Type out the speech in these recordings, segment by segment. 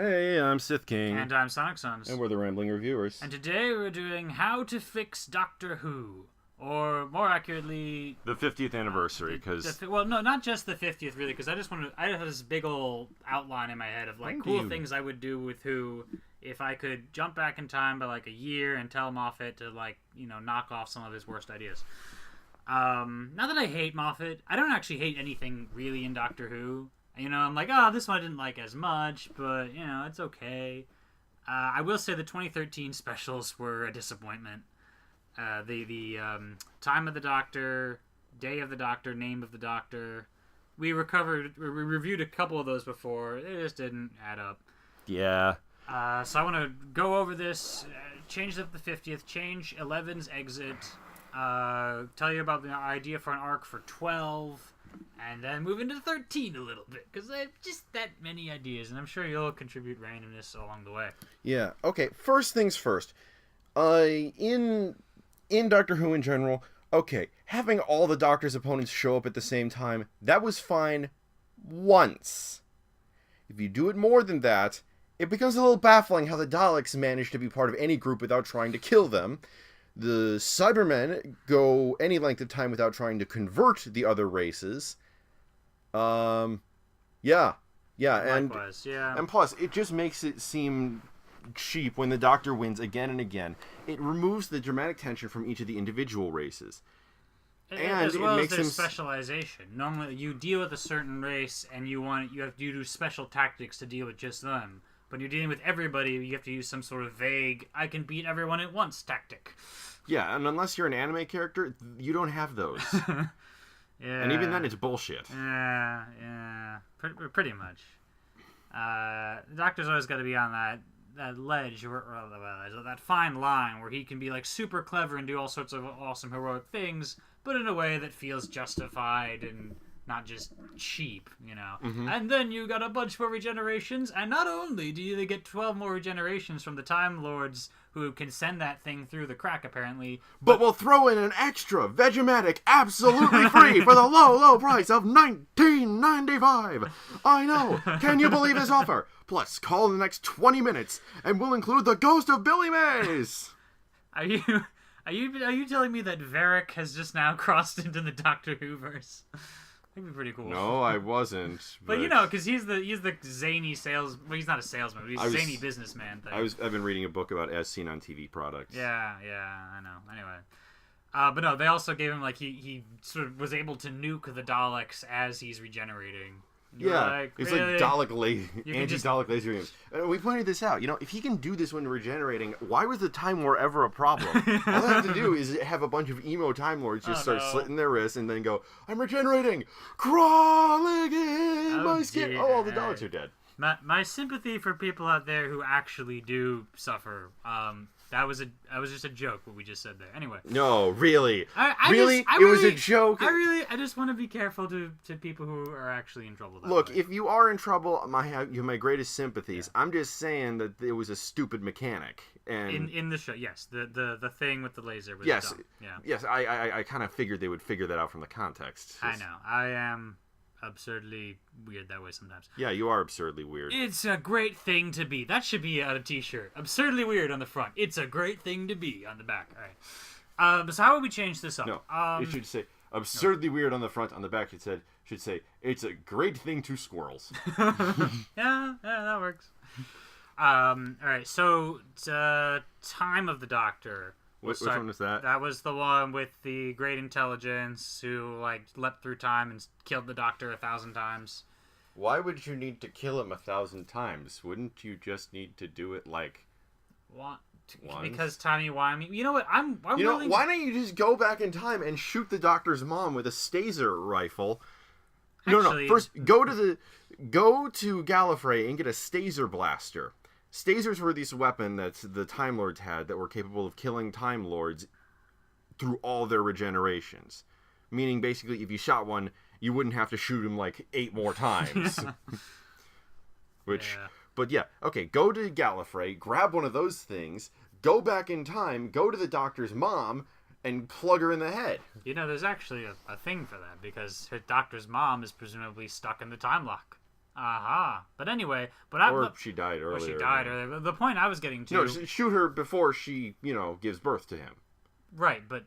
Hey, I'm Sith King. And I'm Sonic Sons. And we're the Rambling Reviewers. And today we're doing How to Fix Doctor Who. Or, more accurately... The 50th anniversary, because... Well, no, not just the 50th, really, because I have this big old outline in my head of, like, cool things I would do with Who if I could jump back in time by, like, a year and tell Moffat to, like, you know, knock off some of his worst ideas. Not that I hate Moffat. I don't actually hate anything, really, in Doctor Who. You know, I'm like, oh, this one I didn't like as much, but, you know, it's okay. I will say the 2013 specials were a disappointment. The Time of the Doctor, Day of the Doctor, Name of the Doctor. We reviewed a couple of those before. It just didn't add up. Yeah. So I want to go over this, change up the 50th, change 11's exit, tell you about the idea for an arc for 12, and then move into 13 a little bit, because I have just that many ideas, and I'm sure you'll contribute randomness along the way. Yeah, okay, first things first. In Doctor Who in general, okay, having all the Doctor's opponents show up at the same time, that was fine once. If you do it more than that, it becomes a little baffling how the Daleks manage to be part of any group without trying to kill them. The Cybermen go any length of time without trying to convert the other races. Yeah. Likewise, and plus, it just makes it seem cheap when the Doctor wins again and again. It removes the dramatic tension from each of the individual races. And as well as their specialization. Normally, you deal with a certain race, and you have to do special tactics to deal with just them. But when you're dealing with everybody, you have to use some sort of vague, I can beat everyone at once tactic. Yeah, and unless you're an anime character, you don't have those. Yeah. And even then, it's bullshit. Yeah. Pretty much. The Doctor's always got to be on that ledge, or that fine line where he can be like super clever and do all sorts of awesome heroic things, but in a way that feels justified and not just cheap, you know. Mm-hmm. And then you got a bunch more regenerations, and not only do you get 12 more regenerations from the Time Lords who can send that thing through the crack, apparently. But we'll throw in an extra Vegematic absolutely free for the low price of $19.95. I know. Can you believe this offer? Plus, call in the next 20 minutes, and we'll include the ghost of Billy Mays. Are you telling me that Varric has just now crossed into the Doctor Who verse? That'd be pretty cool. No, I wasn't. But you know, because he's the zany sales. Well, he's not a salesman, but he's a zany businessman thing. I've been reading a book about as seen on TV products. Yeah, I know. Anyway, but no, they also gave him like he sort of was able to nuke the Daleks as he's regenerating. It's really? like anti-Dalek laser beams. We pointed this out. You know, if he can do this when regenerating, why was the Time War ever a problem? All they have to do is have a bunch of emo Time Lords just start slitting their wrists and then go, I'm regenerating! Crawling in my skin! Oh, all the Daleks are dead. My sympathy for people out there who actually do suffer. That was just a joke, what we just said there. Anyway. No, really? It was a joke? I just want to be careful to people who are actually in trouble. Look, if you are in trouble, you have my greatest sympathies. Yeah. I'm just saying that it was a stupid mechanic. And in the show, yes. The thing with the laser was dumb. Yeah. Yes, I kind of figured they would figure that out from the context. I know. I am absurdly weird that way sometimes. Yeah, you are absurdly weird. It's a great thing to be. That should be on a t-shirt. Absurdly weird on the front. It's a great thing to be on the back. All right. So how would we change this up? No, it should say absurdly weird on the front. On the back it should say it's a great thing to squirrels. yeah, that works. All right, so Time of the Doctor. Which one was that? That was the one with the great intelligence who like leapt through time and killed the Doctor 1,000 times. Why would you need to kill him 1,000 times? Wouldn't you just need to do it like what? Once? Because timey-wimey. You know what? I'm why don't you just go back in time and shoot the Doctor's mom with a Staser rifle? Actually, no. First, go to Gallifrey and get a Staser blaster. Stasers were this weapon that the Time Lords had that were capable of killing Time Lords through all their regenerations. Meaning, basically, if you shot one, you wouldn't have to shoot him like 8 more times. But yeah, okay, go to Gallifrey, grab one of those things, go back in time, go to the Doctor's mom, and plug her in the head. You know, there's actually a thing for that, because her Doctor's mom is presumably stuck in the time lock. Aha. But anyway, or she died earlier. Or she died earlier. The point I was getting to... No, shoot her before she, gives birth to him. Right, but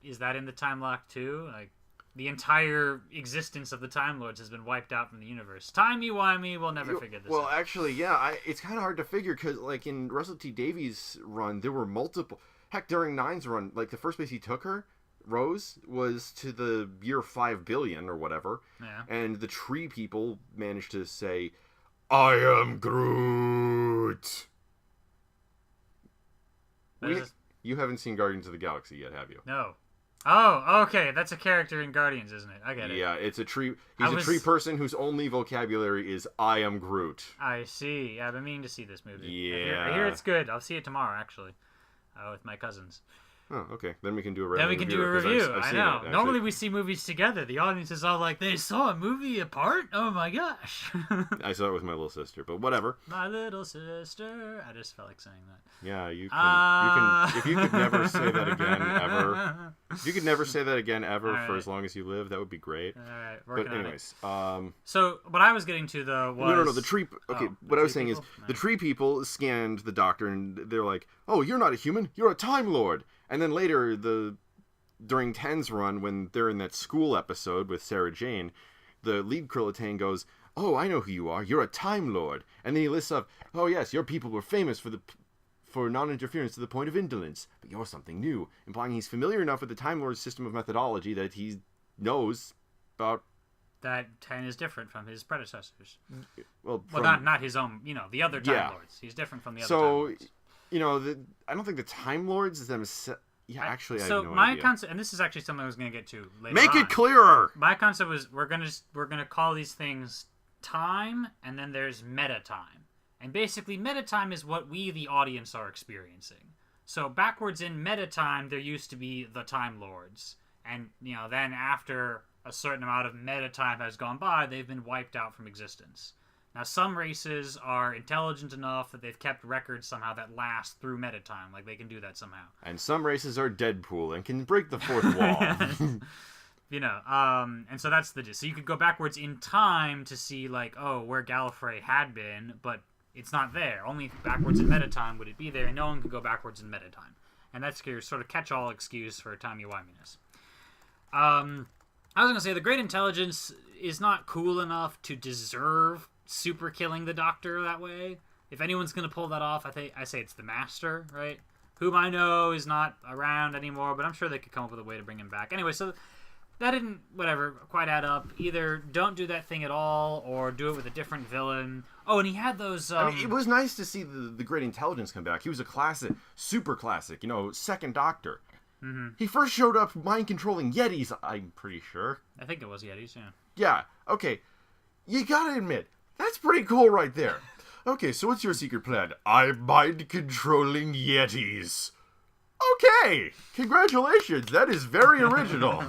is that in the time lock too? Like, the entire existence of the Time Lords has been wiped out from the universe. Timey-wimey, we'll never figure this out. Well, actually, yeah, it's kind of hard to figure, because, like, in Russell T Davies' run, there were multiple... Heck, during Nine's run, like, the first place he took her, Rose, was to the year 5 billion, or whatever. Yeah. And the tree people managed to say, I am Groot! You haven't seen Guardians of the Galaxy yet, have you? No. Oh, okay. That's a character in Guardians, isn't it? I get it. Yeah, it's a tree. He's a tree person whose only vocabulary is "I am Groot." I see. Yeah, I've been meaning to see this movie. Yeah. I hear it's good. I'll see it tomorrow, actually, with my cousins. Oh, okay. Then we can do a review. I know. Normally we see movies together. The audience is all like, they saw a movie apart? Oh my gosh. I saw it with my little sister, but whatever. My little sister. I just felt like saying that. Yeah, you can. If you could never say that again ever. If you could never say that again ever for as long as you live, that would be great. All right. But anyways, so what I was getting to though was no. The tree. Okay, what I was saying is the tree people scanned the Doctor and they're like, "Oh, you're not a human. You're a Time Lord." And then later, during 10's run, when they're in that school episode with Sarah Jane, the lead Krillitane goes, "Oh, I know who you are. You're a Time Lord." And then he lists up, "Oh yes, your people were famous for non-interference to the point of indolence, but you're something new," implying he's familiar enough with the Time Lord's system of methodology that he knows about... That 10 is different from his predecessors. Well, not his own, the other Time Lords. He's different from the other Time Lords. I don't think the Time Lords themselves... Yeah, actually, I have no idea. So my concept, and this is actually something I was going to get to later Make it clearer! My concept was we're gonna call these things time, and then there's meta time. And basically, meta time is what we, the audience, are experiencing. So backwards in meta time, there used to be the Time Lords. And, then after a certain amount of meta time has gone by, they've been wiped out from existence. Now, some races are intelligent enough that they've kept records somehow that last through meta time. Like, they can do that somehow. And some races are Deadpool and can break the fourth wall. And so that's the gist. So you could go backwards in time to see, like, where Gallifrey had been, but it's not there. Only backwards in meta time would it be there, and no one could go backwards in meta time. And that's your sort of catch-all excuse for timey-wiminess. I was going to say, the Great Intelligence is not cool enough to deserve super killing the Doctor that way. If anyone's going to pull that off, I say it's the Master, right? Whom I know is not around anymore, but I'm sure they could come up with a way to bring him back. Anyway, so that didn't, quite add up. Either don't do that thing at all, or do it with a different villain. Oh, and he had those... it was nice to see the Great Intelligence come back. He was a classic, super classic, second Doctor. Mm-hmm. He first showed up mind-controlling Yetis, I'm pretty sure. I think it was Yetis, yeah. Yeah, okay. You gotta admit, that's pretty cool right there. Okay, so what's your secret plan? I'm mind-controlling Yetis. Okay, congratulations. That is very original.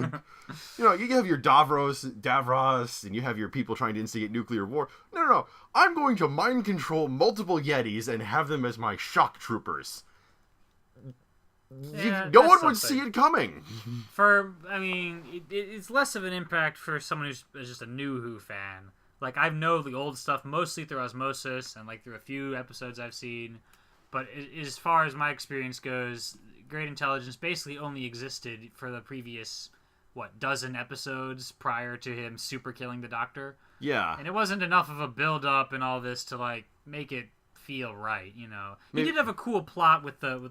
You have your Davros, and you have your people trying to instigate nuclear war. No. I'm going to mind control multiple Yetis and have them as my shock troopers. Yeah, no one would see it coming. It's less of an impact for someone who's just a new Who fan. Like, I know the old stuff mostly through osmosis and, through a few episodes I've seen. But as far as my experience goes, Great Intelligence basically only existed for the previous, dozen episodes prior to him super killing the Doctor. Yeah. And it wasn't enough of a build-up and all this to, make it feel right, He did have a cool plot with the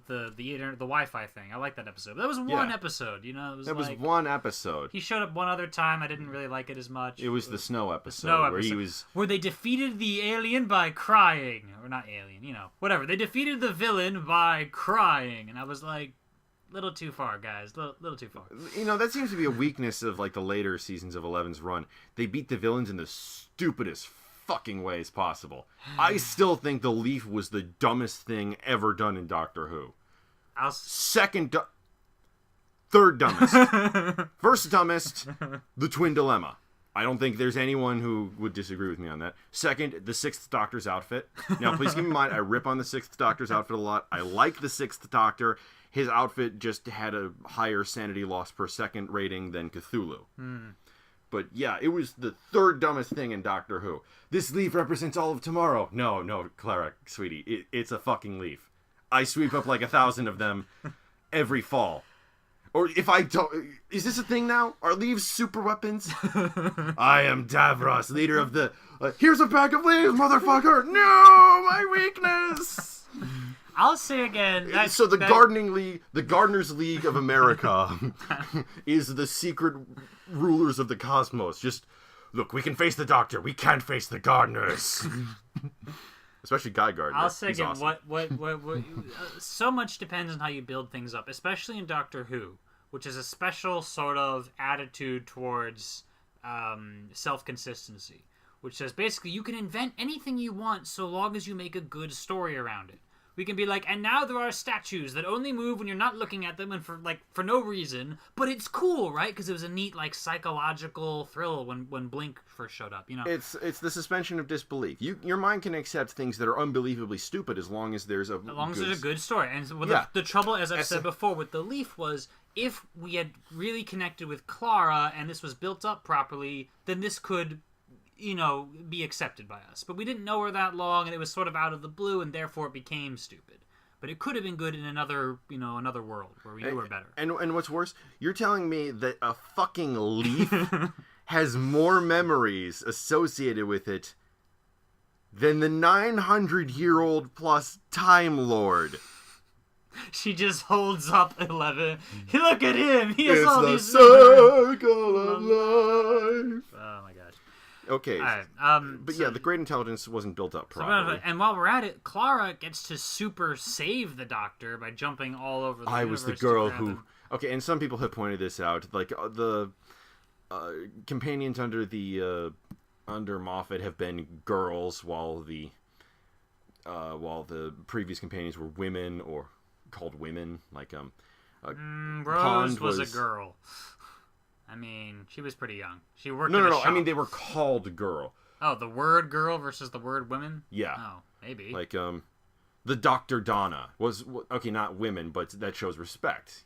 Wi-Fi thing. I like that episode. But that was one episode, It was one episode. He showed up one other time. I didn't really like it as much. It was the snow episode. Where they defeated the alien by crying. Or not alien, whatever. They defeated the villain by crying. And I was like, little too far, guys. Little too far. That seems to be a weakness of, the later seasons of 11's run. They beat the villains in the stupidest fucking ways possible. I still think the leaf was the dumbest thing ever done in Doctor Who. Third dumbest. First dumbest, the Twin Dilemma. I don't think there's anyone who would disagree with me on that. Second, the Sixth Doctor's outfit. Now, please keep in mind, I rip on the Sixth Doctor's outfit a lot. I like the Sixth Doctor. His outfit just had a higher sanity loss per second rating than Cthulhu. But yeah, it was the third dumbest thing in Doctor Who. This leaf represents all of tomorrow. No, Clara, sweetie, it's a fucking leaf. I sweep up like 1,000 of them every fall. Or if I don't... Is this a thing now? Are leaves super weapons? I am Davros, leader of the... here's a pack of leaves, motherfucker! No! My weakness! I'll say again... So the Gardening League... The Gardeners League of America is the secret rulers of the cosmos. Just, look, we can face the Doctor. We can't face the Gardeners. Especially Guy Gardner. I'll say again, awesome. what so much depends on how you build things up, especially in Doctor Who, which is a special sort of attitude towards self-consistency, which says basically you can invent anything you want so long as you make a good story around it. We can be like, and now there are statues that only move when you're not looking at them and for no reason, but it's cool, right? Because it was a neat psychological thrill when Blink first showed up, It's the suspension of disbelief. Your mind can accept things that are unbelievably stupid as long as there's a good story. And the trouble, as I've said before, with the Leaf was if we had really connected with Clara and this was built up properly, then this could be accepted by us. But we didn't know her that long, and it was sort of out of the blue, and therefore it became stupid. But it could have been good in another world where we knew her better. And what's worse, you're telling me that a fucking leaf has more memories associated with it than the 900-year-old plus Time Lord. She just holds up 11. Look at him! He has all these... It's the circle of life. Oh my gosh. Okay, right, but yeah, the great intelligence wasn't built up properly. And while we're at it, Clara gets to super save the Doctor by jumping all over the universe. I was the girl who... Okay, and some people have pointed this out. Like, the companions under Moffat have been girls, while the previous companions were women, or called women. Like, Rose was a girl. I mean, she was pretty young. She worked No. shop. I mean, they were called girl. Oh, the word girl versus the word women? Yeah. Oh, maybe. Like, the Dr. Donna was... Okay, not women, but that shows respect,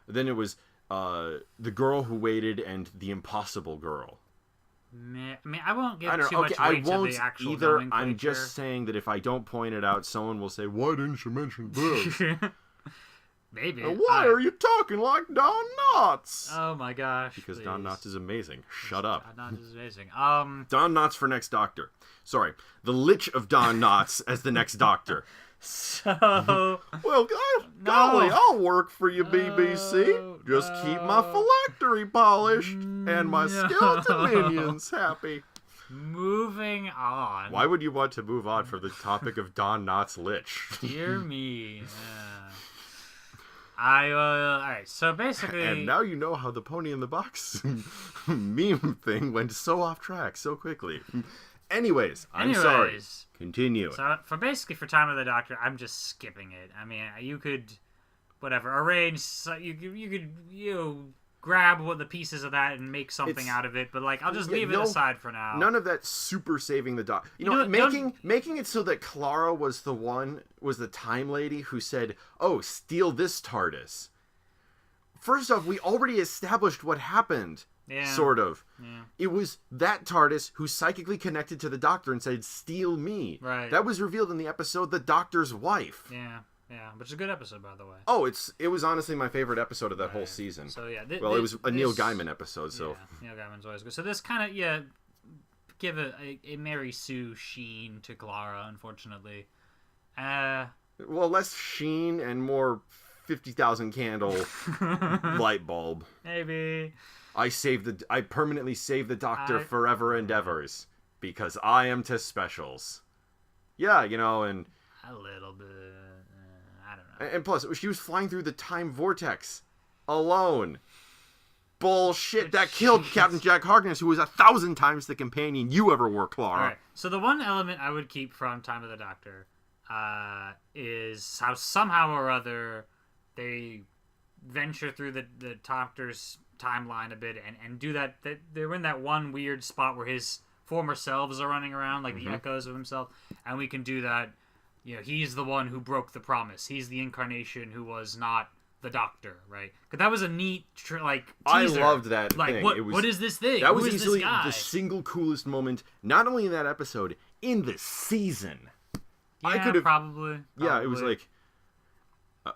Then it was, the girl who waited and the impossible girl. I mean, I won't give too much weight to the actual nomenclature. I'm just saying that if I don't point it out, someone will say, why didn't you mention this? Maybe. And why are you talking like Don Knotts? Oh my gosh. Because Don Knotts is amazing. Shut up. Don Knotts is amazing. Don Knotts for next Doctor. Sorry. The Lich of Don Knotts as the next Doctor. So... Well, golly, I'll work for you, BBC. Just keep my phylactery polished and my skeleton minions happy. Moving on. Why would you want to move on from the topic of Don Knotts' Lich? Dear me. Alright, so basically... And now you know how the Pony in the Box meme thing went so off track so quickly. Anyways, I'm sorry. Continue. So, for Time of the Doctor, I'm just skipping it. I mean, you could, arrange, you could grab the pieces of that and make something out of it, but I'll just leave it aside for now. None of that super saving the Doctor. Making it so that Clara was the Time Lady who said, "Oh, steal this TARDIS." First off, we already established what happened. Yeah. Sort of. Yeah. It was that TARDIS who psychically connected to the Doctor and said, "Steal me." Right. That was revealed in the episode The Doctor's Wife. Yeah. Yeah, which is a good episode, by the way. Oh, it was honestly my favorite episode of that whole season. So yeah, it was a Neil Gaiman episode. So yeah, Neil Gaiman's always good. So this kind of give a Mary Sue sheen to Clara, unfortunately. Well, less sheen and more 50,000 candle light bulb. Maybe. I permanently saved the Doctor forever and evers because I am to specials. Yeah, and a little bit. I don't know. And plus, she was flying through the time vortex alone. Bullshit. That killed Captain Jack Harkness, who was 1,000 times the companion you ever were, Clara. All right. So the one element I would keep from Time of the Doctor is how somehow or other they venture through the Doctor's timeline a bit and do that. They're in that one weird spot where his former selves are running around, the echoes of himself, and we can do that. He's the one who broke the promise. He's the incarnation who was not the Doctor, right? Because that was a neat, teaser. I loved that like, thing. What is this thing? That was Who is easily this guy? the single coolest moment, not only in that episode, in the season. Yeah, I could have probably. Yeah, it was like,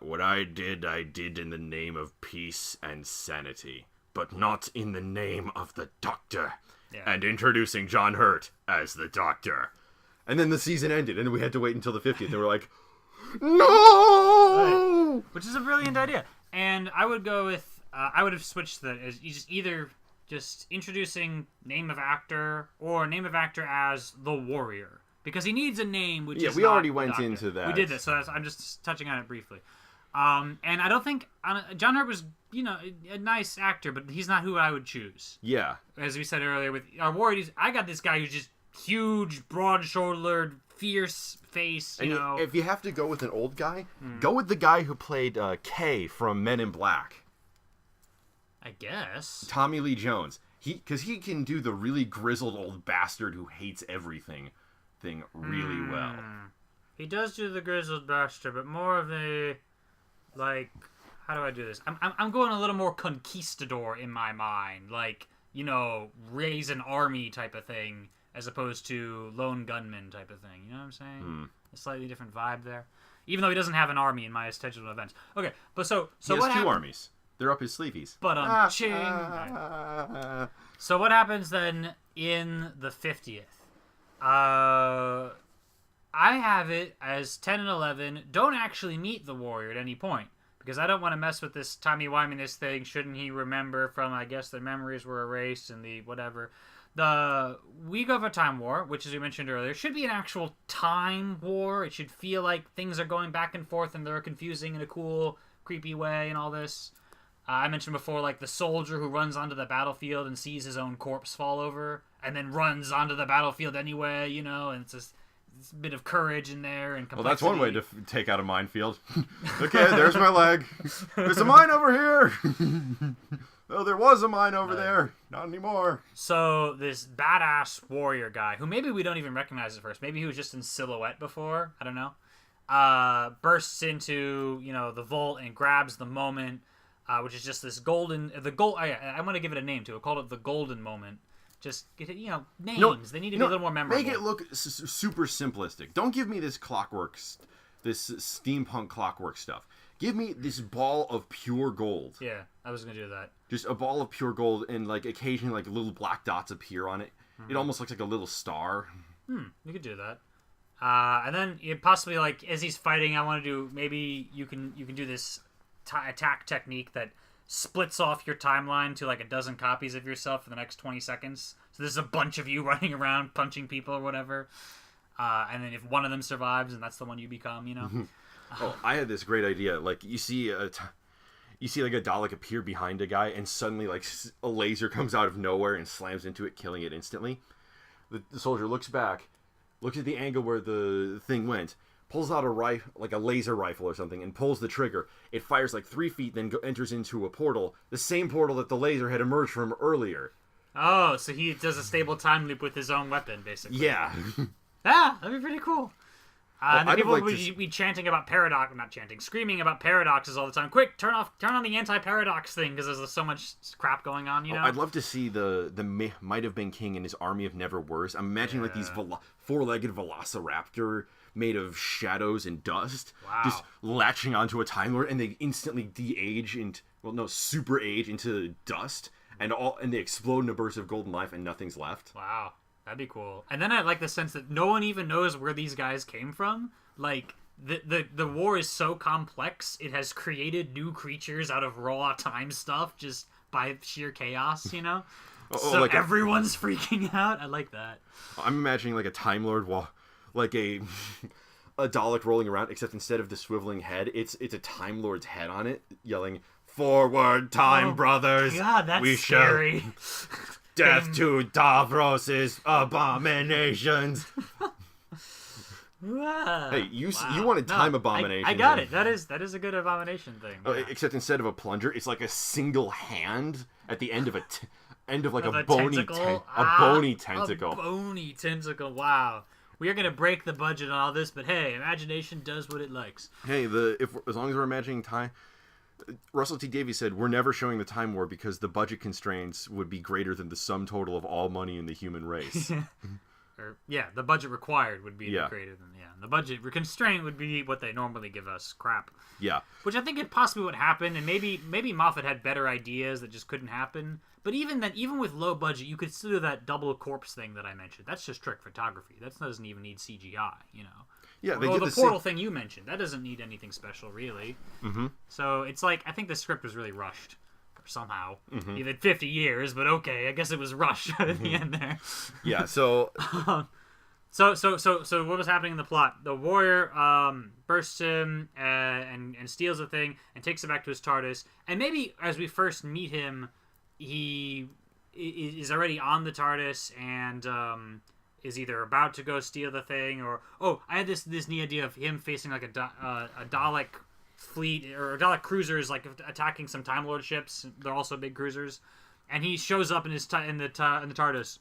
what I did in the name of peace and sanity, but not in the name of the Doctor. Yeah. And introducing John Hurt as the Doctor. And then the season ended, and we had to wait until the 50th, and we're like, no! Right. Which is a brilliant idea. And I would go with, I would have switched as either just introducing name of actor or name of actor as the Warrior. Because he needs a name, which is we not already the went Doctor. into that. We did this, so I'm just touching on it briefly. And I don't think John Hurt was, a nice actor, but he's not who I would choose. Yeah. As we said earlier, with our Warriors, I got this guy who's just huge, broad-shouldered, fierce face. If you have to go with an old guy, go with the guy who played K from Men in Black. I guess. Tommy Lee Jones. Because he can do the really grizzled old bastard who hates everything thing really well. He does do the grizzled bastard, but more of a, how do I do this? I'm going a little more conquistador in my mind, raise an army type of thing, as opposed to lone gunman type of thing. You know what I'm saying? A slightly different vibe there, even though he doesn't have an army in my scheduled events. Okay, but so he has what two armies. They're up his sleeveys. But ching. So what happens then in the 50th? I have it as 10 and 11 don't actually meet the Warrior at any point. Because I don't want to mess with this timey-wiminess thing. Shouldn't he remember from, I guess, their memories were erased and the whatever. The Week of a Time War, which, as we mentioned earlier, should be an actual time war. It should feel like things are going back and forth and they're confusing in a cool, creepy way and all this. I mentioned before, the soldier who runs onto the battlefield and sees his own corpse fall over and then runs onto the battlefield anyway, and it's this bit of courage in there and complexity. Well, that's one way to take out a minefield. Okay, there's my leg. There's a mine over here. Oh, there was a mine over there. Not anymore. So this badass warrior guy, who maybe we don't even recognize at first, maybe he was just in silhouette before, I don't know, bursts into, the vault and grabs the moment, which is just this golden, I want to give it a name too. I called it the golden moment. Just, names. They need to be a little more memorable. Make it look super simplistic. Don't give me this this steampunk clockwork stuff. Give me this ball of pure gold. Yeah, I was going to do that. Just a ball of pure gold, and occasionally little black dots appear on it. Mm-hmm. It almost looks like a little star. You could do that. And then possibly as he's fighting, I want to do, maybe you can do this attack technique that splits off your timeline to a dozen copies of yourself for the next 20 seconds. So there's a bunch of you running around punching people or whatever. And then if one of them survives, and that's the one you become, Oh, I had this great idea. You see a Dalek appear behind a guy, and suddenly a laser comes out of nowhere and slams into it, killing it instantly. The soldier looks back, looks at the angle where the thing went, pulls out a rifle, a laser rifle or something, and pulls the trigger. It fires 3 feet, then enters into a portal, the same portal that the laser had emerged from earlier. Oh, so he does a stable time loop with his own weapon, basically. Yeah. That'd be pretty cool. And the people would be chanting about screaming about paradoxes all the time. Quick, turn on the anti-paradox thing, because there's so much crap going on, I'd love to see the Might Have Been King and his army of never-wers. I'm imagining these four-legged velociraptor made of shadows and dust, just latching onto a Time Lord, and they instantly de-age super age into dust, and they explode in a burst of golden life, and nothing's left. Wow, that'd be cool. And then I like the sense that no one even knows where these guys came from. The war is so complex, it has created new creatures out of raw time stuff just by sheer chaos, So everyone's freaking out. I like that. I'm imagining a Time Lord a Dalek rolling around, except instead of the swiveling head, it's a Time Lord's head on it, yelling, "Forward, time brothers! God, that's scary. Death to Davros's abominations!" Hey, you wanted time abomination. I got it. That is a good abomination thing. Yeah. Except instead of a plunger, it's a single hand at the end of a bony tentacle. A bony tentacle. A bony tentacle. Wow. We are going to break the budget on all this, but hey, imagination does what it likes. Hey, as long as we're imagining time, Russell T. Davies said, "We're never showing the Time War because the budget constraints would be greater than the sum total of all money in the human race." The budget required would be greater than the budget constraint would be what they normally give us. Crap. Yeah. Which I think it possibly would happen, and maybe Moffat had better ideas that just couldn't happen. But even with low budget, you could still do that double corpse thing that I mentioned. That's just trick photography. That doesn't even need CGI, you know. Yeah, they did the portal thing you mentioned. That doesn't need anything special, really. Mm-hmm. So it's like, I think the script was really rushed somehow. Mm-hmm. Even 50 years, but okay, I guess it was rushed at the end there. Yeah, so... So what was happening in the plot? The warrior bursts him and steals the thing and takes it back to his TARDIS. And maybe as we first meet him, he is already on the TARDIS and is either about to go steal the thing or... Oh, I had this neat idea of him facing like a Dalek fleet or Dalek cruisers like attacking some Time Lord ships. They're also big cruisers. And he shows up in the TARDIS.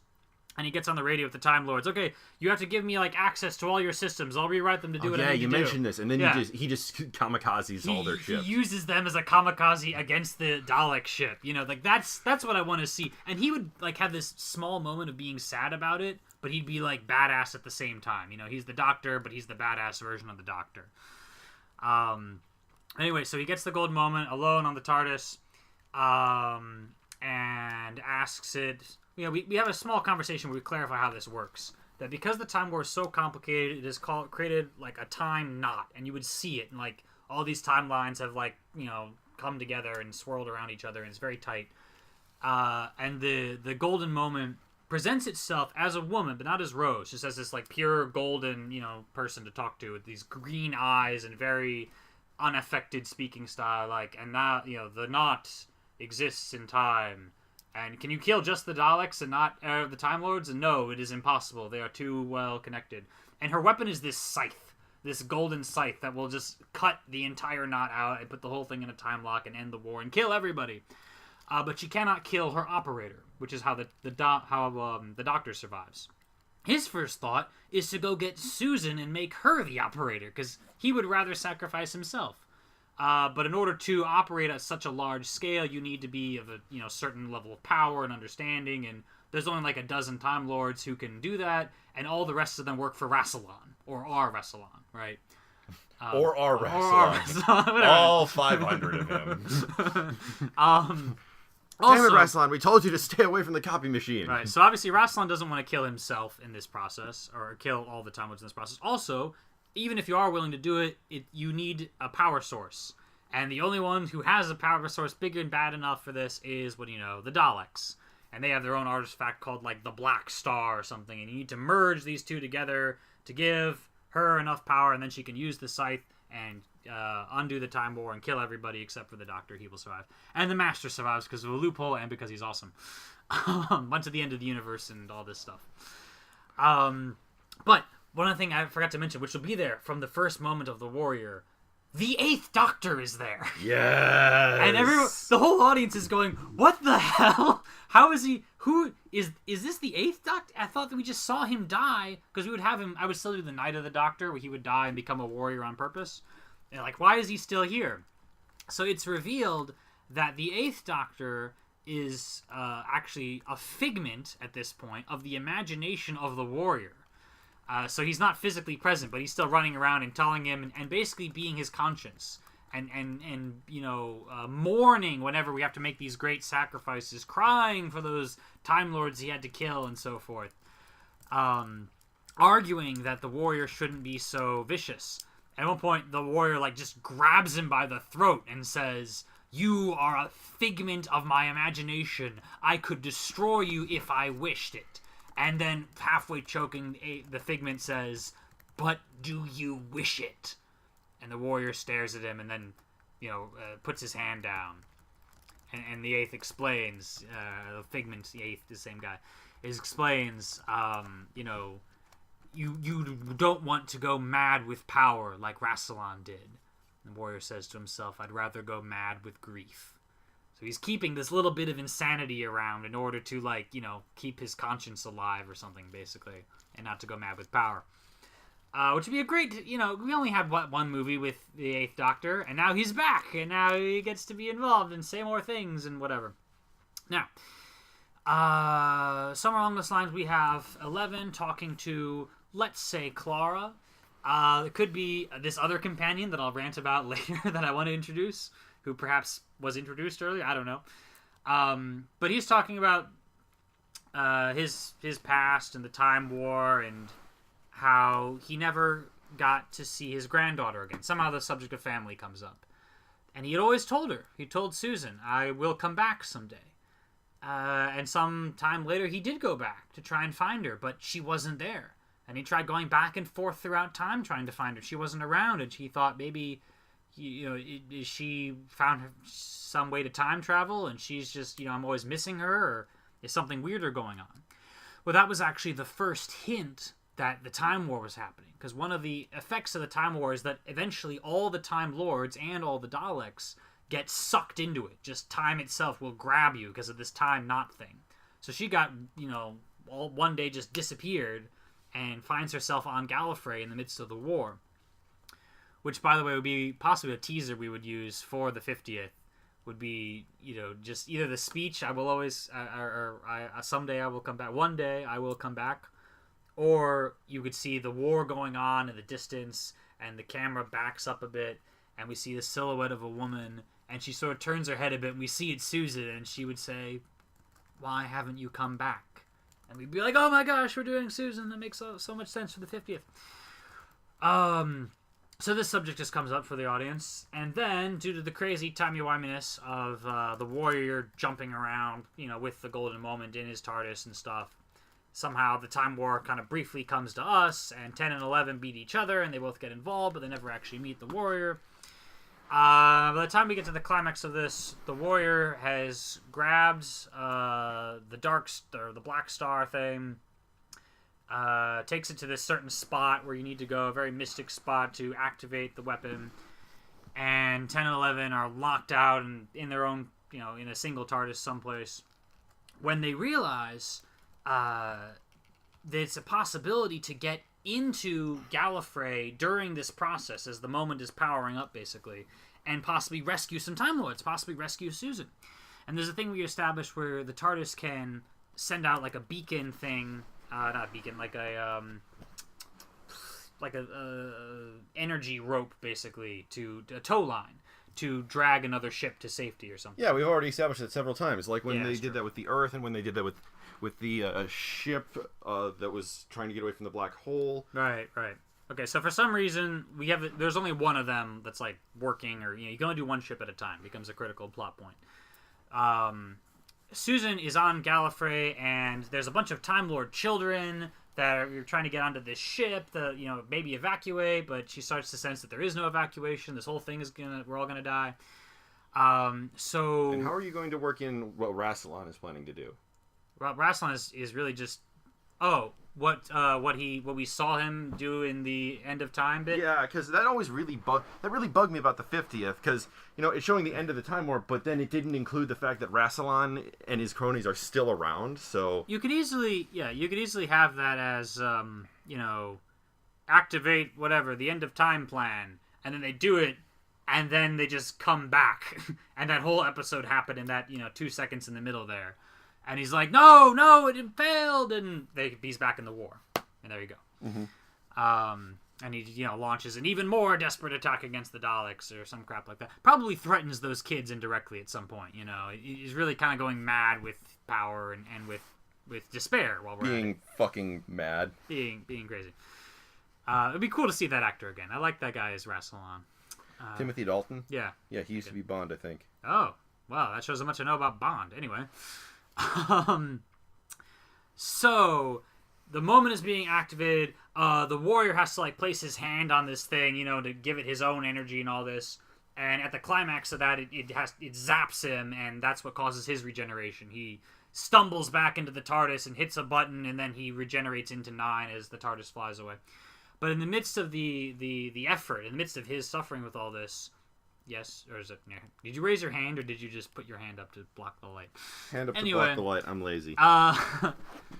And he gets on the radio with the Time Lords. Okay, you have to give me like access to all your systems. I'll rewrite them to do what I need to do. Yeah, you mentioned this, and then he just kamikazes all their ships. He uses them as a kamikaze against the Dalek ship. You know, like that's what I want to see. And he would like have this small moment of being sad about it, but he'd be like badass at the same time. You know, he's the Doctor, but he's the badass version of the Doctor. Anyway, so he gets the gold moment alone on the TARDIS, and asks it. You know, we have a small conversation where we clarify how this works. That because the Time War is so complicated, it is created like a time knot, and you would see it, and like all these timelines have like, you know, come together and swirled around each other, and it's very tight. And the golden moment presents itself as a woman, but not as Rose, just as this like pure golden, you know, person to talk to with these green eyes and very unaffected speaking style, like, and now, you know, the knot exists in time. And can you kill just the Daleks and not the Time Lords? And no, it is impossible. They are too well connected. And her weapon is this scythe, this golden scythe that will just cut the entire knot out and put the whole thing in a time lock and end the war and kill everybody. But she cannot kill her operator, which is how the Doctor survives. His first thought is to go get Susan and make her the operator, because he would rather sacrifice himself. But in order to operate at such a large scale, you need to be of a certain level of power and understanding, and there's only like a dozen Time Lords who can do that, and all the rest of them work for Rassilon, or are Rassilon, right? Or are Rassilon. All 500 of them. Damn it, Rassilon, we told you to stay away from the copy machine. Right, so obviously Rassilon doesn't want to kill himself in this process, or kill all the Time Lords in this process. Also, even if you are willing to do it, you need a power source. And the only one who has a power source big and bad enough for this is, the Daleks. And they have their own artifact called, like, the Black Star or something. And you need to merge these two together to give her enough power, and then she can use the scythe and undo the Time War and kill everybody except for the Doctor. He will survive. And the Master survives because of a loophole and because he's awesome. Went to the end of the universe and all this stuff. But one other thing I forgot to mention, which will be there from the first moment of the Warrior, the 8th Doctor is there. Yes. And the whole audience is going, what the hell? How is he? Who is this the 8th Doctor? I thought that we just saw him die, because we would have him, I would still do the Night of the Doctor, where he would die and become a warrior on purpose. And like, why is he still here? So it's revealed that the 8th Doctor is actually a figment, at this point, of the imagination of the Warrior. So he's not physically present, but he's still running around and telling him and basically being his conscience and mourning whenever we have to make these great sacrifices, crying for those Time Lords he had to kill and so forth, arguing that the Warrior shouldn't be so vicious. At one point, the Warrior like just grabs him by the throat and says, "You are a figment of my imagination. I could destroy you if I wished it." And then, halfway choking, the figment says, "But do you wish it?" And the Warrior stares at him and then, puts his hand down. And the 8th explains, the figment, the 8th, the same guy, explains, you don't want to go mad with power like Rassilon did. And the Warrior says to himself, "I'd rather go mad with grief." So he's keeping this little bit of insanity around in order to, keep his conscience alive or something, basically, and not to go mad with power. Which would be a great, we only had, one movie with the Eighth Doctor, and now he's back, and now he gets to be involved and say more things and whatever. Now, somewhere along those lines, we have 11 talking to, let's say, Clara. It could be this other companion that I'll rant about later that I want to introduce, who perhaps was introduced earlier, I don't know. But he's talking about his past and the Time War and how he never got to see his granddaughter again. Somehow the subject of family comes up. And he had always told her, he told Susan, I will come back someday. And some time later he did go back to try and find her, but she wasn't there. And he tried going back and forth throughout time trying to find her. She wasn't around, and he thought maybe, she found some way to time travel, and she's just, I'm always missing her, or is something weirder going on? Well, that was actually the first hint that the Time War was happening, because one of the effects of the Time War is that eventually all the Time Lords and all the Daleks get sucked into it. Just time itself will grab you because of this time not thing. So she got, all one day just disappeared and finds herself on Gallifrey in the midst of the war. Which, by the way, would be possibly a teaser we would use for the 50th. Would be, just either the speech, I will always, someday I will come back, one day I will come back, or you could see the war going on in the distance, and the camera backs up a bit, and we see the silhouette of a woman, and she sort of turns her head a bit, and we see it's Susan, and she would say, why haven't you come back? And we'd be like, oh my gosh, we're doing Susan, that makes so much sense for the 50th. So this subject just comes up for the audience, and then, due to the crazy timey-wiminess of the warrior jumping around, with the golden moment in his TARDIS and stuff, somehow the Time War kind of briefly comes to us, and 10 and 11 beat each other, and they both get involved, but they never actually meet the warrior. By the time we get to the climax of this, the warrior has grabbed the the Black Star thing, takes it to this certain spot where you need to go, a very mystic spot to activate the weapon, and 10 and 11 are locked out and in their own, in a single TARDIS someplace, when they realize there's a possibility to get into Gallifrey during this process as the moment is powering up, basically, and possibly rescue some Time Lords, possibly rescue Susan. And there's a thing we established where the TARDIS can send out like a beacon thing, not a beacon, like a energy rope, basically, to a tow line to drag another ship to safety or something. Yeah, we've already established that several times, like when they did that with the Earth, and when they did that with the ship that was trying to get away from the black hole. Right. Okay, so for some reason there's only one of them that's like working, or you can only do one ship at a time. It becomes a critical plot point. Susan is on Gallifrey, and there's a bunch of Time Lord children that are trying to get onto this ship that maybe evacuate, but she starts to sense that there is no evacuation. This whole thing we're all gonna die. So. And how are you going to work in what Rassilon is planning to do? Rassilon is really just what we saw him do in the End of Time bit. Yeah, because that always really bugged me about the 50th, because it's showing the end of the Time War, but then it didn't include the fact that Rassilon and his cronies are still around. So you could easily have that as activate whatever the End of Time plan, and then they do it, and then they just come back, and that whole episode happened in that 2 seconds in the middle there. And he's like, no, it failed, and he's back in the war, and there you go. Mm-hmm. And he, launches an even more desperate attack against the Daleks or some crap like that. Probably threatens those kids indirectly at some point. He's really kind of going mad with power and with despair while we're being fucking mad, being crazy. It'd be cool to see that actor again. I like that guy as Rassilon. Timothy Dalton. Yeah, he used to be Bond, I think. Oh, wow, that shows how much I know about Bond. Anyway. So the moment is being activated. The warrior has to place his hand on this thing, to give it his own energy and all this. And at the climax of that, it zaps him, and that's what causes his regeneration. He stumbles back into the TARDIS and hits a button, and then he regenerates into 9 as the TARDIS flies away. But in the midst of the effort, in the midst of his suffering with all this, Yes, or is it? Did you raise your hand, or did you just put your hand up to block the light? Hand up to block the light. I'm lazy.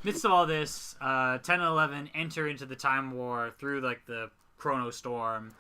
Midst of all this, 10 and 11 enter into the Time War through like the Chrono Storm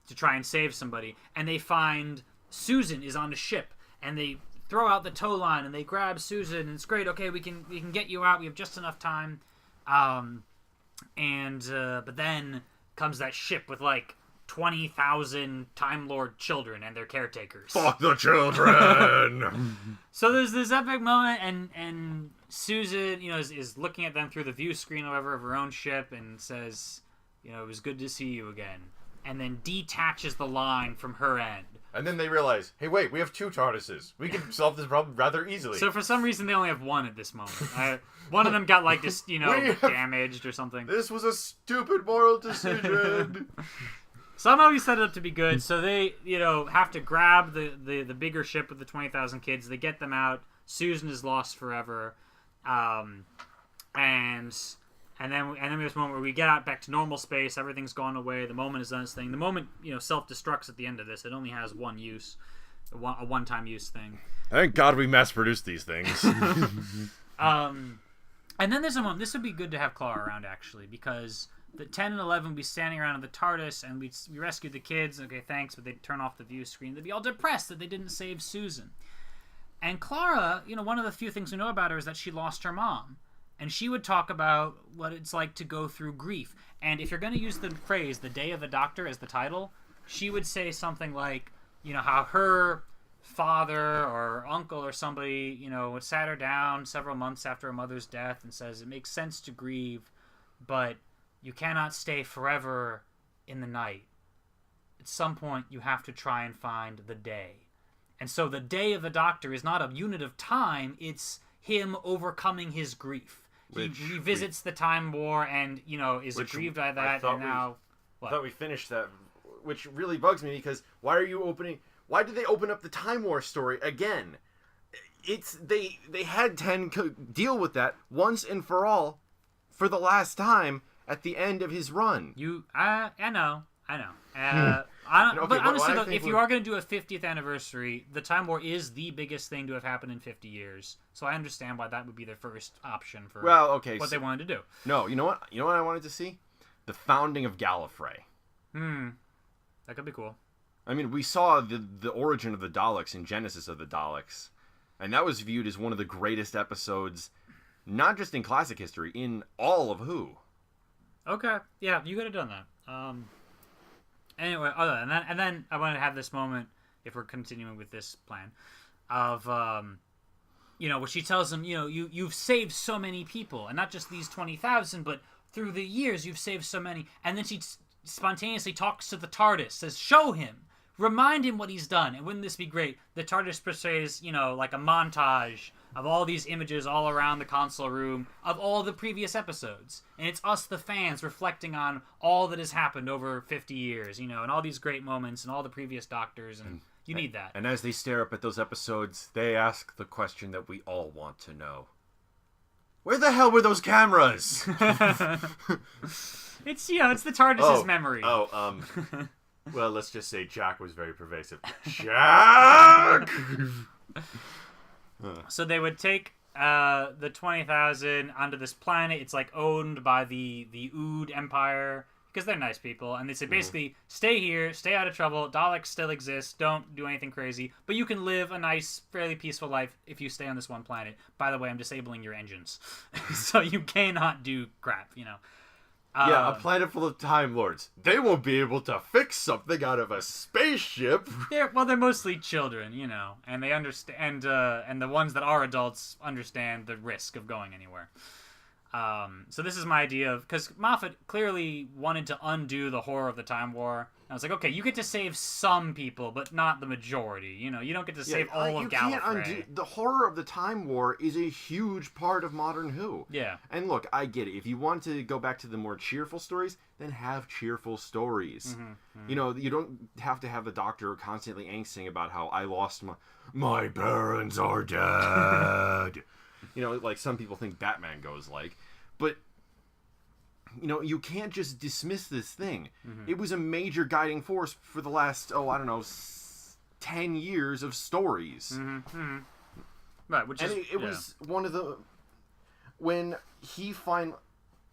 to try and save somebody, and they find Susan is on a ship, and they throw out the tow line, and they grab Susan, and it's great. Okay, we can get you out. We have just enough time. But then comes that ship with like 20,000 Time Lord children and their caretakers. Fuck the children! So there's this epic moment, and Susan, is looking at them through the view screen or whatever of her own ship and says, it was good to see you again. And then detaches the line from her end. And then they realize, hey, wait, we have 2 TARDISes. We can solve this problem rather easily. So for some reason, they only have 1 at this moment. One of them got, like, just, damaged or something. This was a stupid moral decision. Somehow he set it up to be good. So they, have to grab the bigger ship with the 20,000 kids. They get them out. Susan is lost forever. And then we have this moment where we get out back to normal space. Everything's gone away. The moment has done its thing. The moment, self-destructs at the end of this. It only has one use, a one-time use thing. Thank God we mass-produced these things. And then there's a moment. This would be good to have Clara around, actually, because the 10 and 11 would be standing around in the TARDIS, and we rescued the kids. Okay, thanks, but they'd turn off the view screen. They'd be all depressed that they didn't save Susan. And Clara, one of the few things we know about her is that she lost her mom. And she would talk about what it's like to go through grief. And if you're going to use the phrase, the day of the doctor, as the title, she would say something like, how her father or uncle or somebody, sat her down several months after her mother's death and says, it makes sense to grieve, but you cannot stay forever in the night. At some point, you have to try and find the day. And so the day of the doctor is not a unit of time, it's him overcoming his grief. He revisits the Time War and, is aggrieved by that. And now, I thought we finished that, which really bugs me because why did they open up the Time War story again? They had 10 deal with that once and for all for the last time at the end of his run. I know. But honestly, though, if you are going to do a 50th anniversary, the Time War is the biggest thing to have happened in 50 years. So I understand why that would be their first option for what they wanted to do. No, you know what? You know what I wanted to see? The founding of Gallifrey. That could be cool. I mean, we saw the origin of the Daleks in Genesis of the Daleks, and that was viewed as one of the greatest episodes, not just in classic history, in all of Who. Okay, yeah, you could have done that. Anyway, and then I want to have this moment, if we're continuing with this plan, of where she tells him, you've saved so many people, and not just these 20,000, but through the years you've saved so many. And then she spontaneously talks to the TARDIS, says, show him, remind him what he's done. And wouldn't this be great? The TARDIS portrays, like a montage of all these images all around the console room of all the previous episodes. And it's us, the fans, reflecting on all that has happened over 50 years, and all these great moments and all the previous Doctors, and you need that. And as they stare up at those episodes, they ask the question that we all want to know. Where the hell were those cameras? It's the TARDIS's memory. Well, let's just say Jack was very pervasive. Jack! So they would take the 20,000 onto this planet. It's like owned by the Ood Empire because they're nice people, and they say basically stay here, stay out of trouble. Daleks still exist. Don't do anything crazy, but you can live a nice, fairly peaceful life if you stay on this one planet. By the way, I'm disabling your engines, so you cannot do crap. Yeah, a planet full of Time Lords. They won't be able to fix something out of a spaceship. They're mostly children, and they understand, and the ones that are adults understand the risk of going anywhere. So this is my idea of, because Moffat clearly wanted to undo the horror of the Time War. I was like, okay, you get to save some people, but not the majority. You don't get to save all of Gallifrey. Can't undo, the horror of the Time War is a huge part of modern Who. Yeah. And look, I get it. If you want to go back to the more cheerful stories, then have cheerful stories. You don't have to have the Doctor constantly angsting about how I lost my parents are dead. Like some people think Batman goes like. But you can't just dismiss this thing. It was a major guiding force for the last, 10 years of stories. Mm-hmm. Mm-hmm. Right, which it was one of the... When he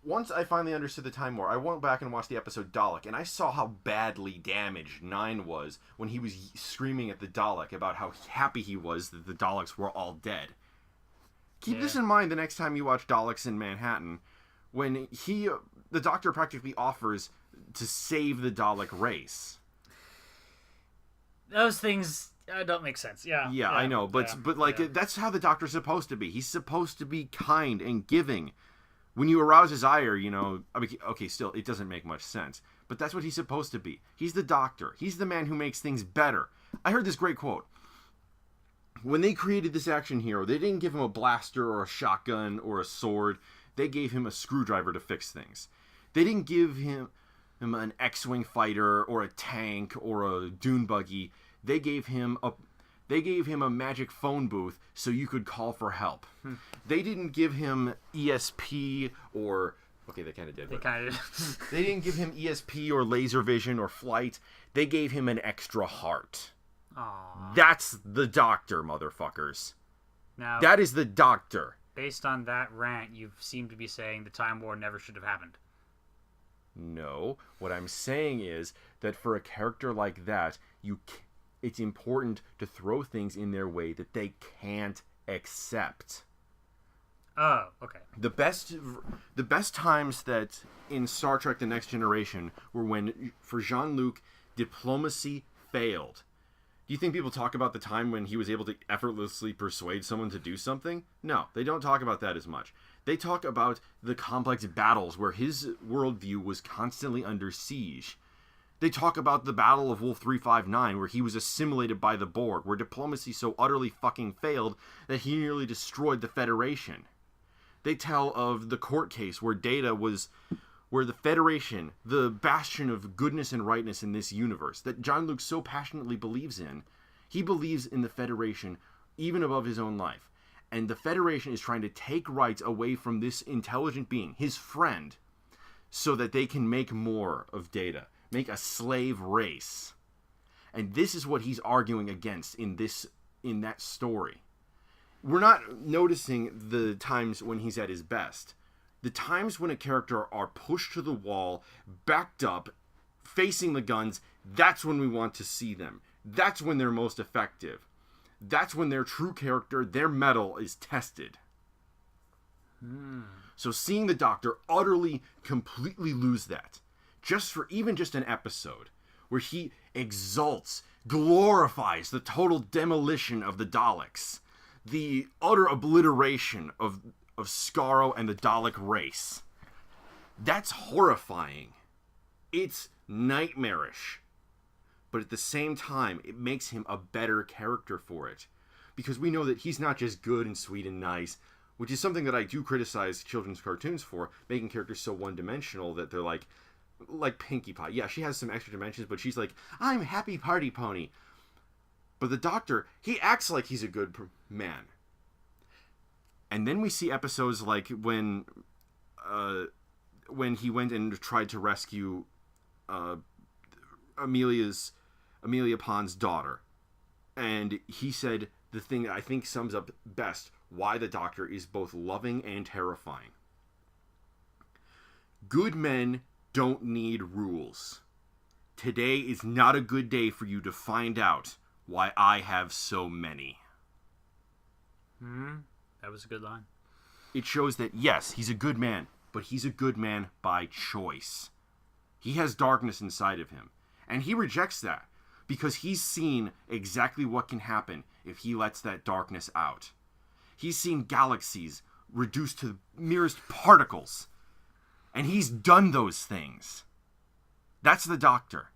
once I finally understood the Time War, I went back and watched the episode Dalek, and I saw how badly damaged Nine was when he was screaming at the Dalek about how happy he was that the Daleks were all dead. Keep this in mind the next time you watch Daleks in Manhattan, when the Doctor practically offers to save the Dalek race. Those things don't make sense. Yeah, I know, but that's how the Doctor's supposed to be. He's supposed to be kind and giving. When you arouse his ire, okay, still, it doesn't make much sense. But that's what he's supposed to be. He's the Doctor. He's the man who makes things better. I heard this great quote. When they created this action hero, they didn't give him a blaster or a shotgun or a sword. They gave him a screwdriver to fix things. They didn't give him an X-Wing fighter or a tank or a dune buggy. They gave him a magic phone booth so you could call for help. They didn't give him ESP or... Okay, they kind of did. They didn't give him ESP or laser vision or flight. They gave him an extra heart. Aww. That's the Doctor, motherfuckers. Now, that is the Doctor. Based on that rant, you seem to be saying the Time War never should have happened. No. What I'm saying is that for a character like that, it's important to throw things in their way that they can't accept. Oh, okay. The best times that in Star Trek The Next Generation were when, for Jean-Luc, diplomacy failed. Do you think people talk about the time when he was able to effortlessly persuade someone to do something? No, they don't talk about that as much. They talk about the complex battles where his worldview was constantly under siege. They talk about the Battle of Wolf 359, where he was assimilated by the Borg, where diplomacy so utterly fucking failed that he nearly destroyed the Federation. They tell of the court case where where the Federation, the bastion of goodness and rightness in this universe, that Jean-Luc so passionately believes in, he believes in the Federation even above his own life. And the Federation is trying to take rights away from this intelligent being, his friend, so that they can make more of Data. Make a slave race. And this is what he's arguing against in that story. We're not noticing the times when he's at his best. The times when a character are pushed to the wall, backed up, facing the guns, that's when we want to see them. That's when they're most effective. That's when their true character, their mettle, is tested. So seeing the Doctor utterly, completely lose that, just an episode, where he exalts, glorifies the total demolition of the Daleks, the utter obliteration of Skaro and the Dalek race. That's horrifying. It's nightmarish. But at the same time, it makes him a better character for it. Because we know that he's not just good and sweet and nice, which is something that I do criticize children's cartoons for, making characters so one-dimensional that they're like Pinkie Pie. Yeah, she has some extra dimensions, but she's like, I'm Happy Party Pony. But the Doctor, he acts like he's a good man. And then we see episodes like when he went and tried to rescue Amelia Pond's daughter. And he said the thing that I think sums up best why the Doctor is both loving and terrifying. Good men don't need rules. Today is not a good day for you to find out why I have so many. That was a good line. It shows that, yes, he's a good man, but he's a good man by choice. He has darkness inside of him, and he rejects that because he's seen exactly what can happen if he lets that darkness out. He's seen galaxies reduced to the merest particles, and he's done those things. That's the Doctor.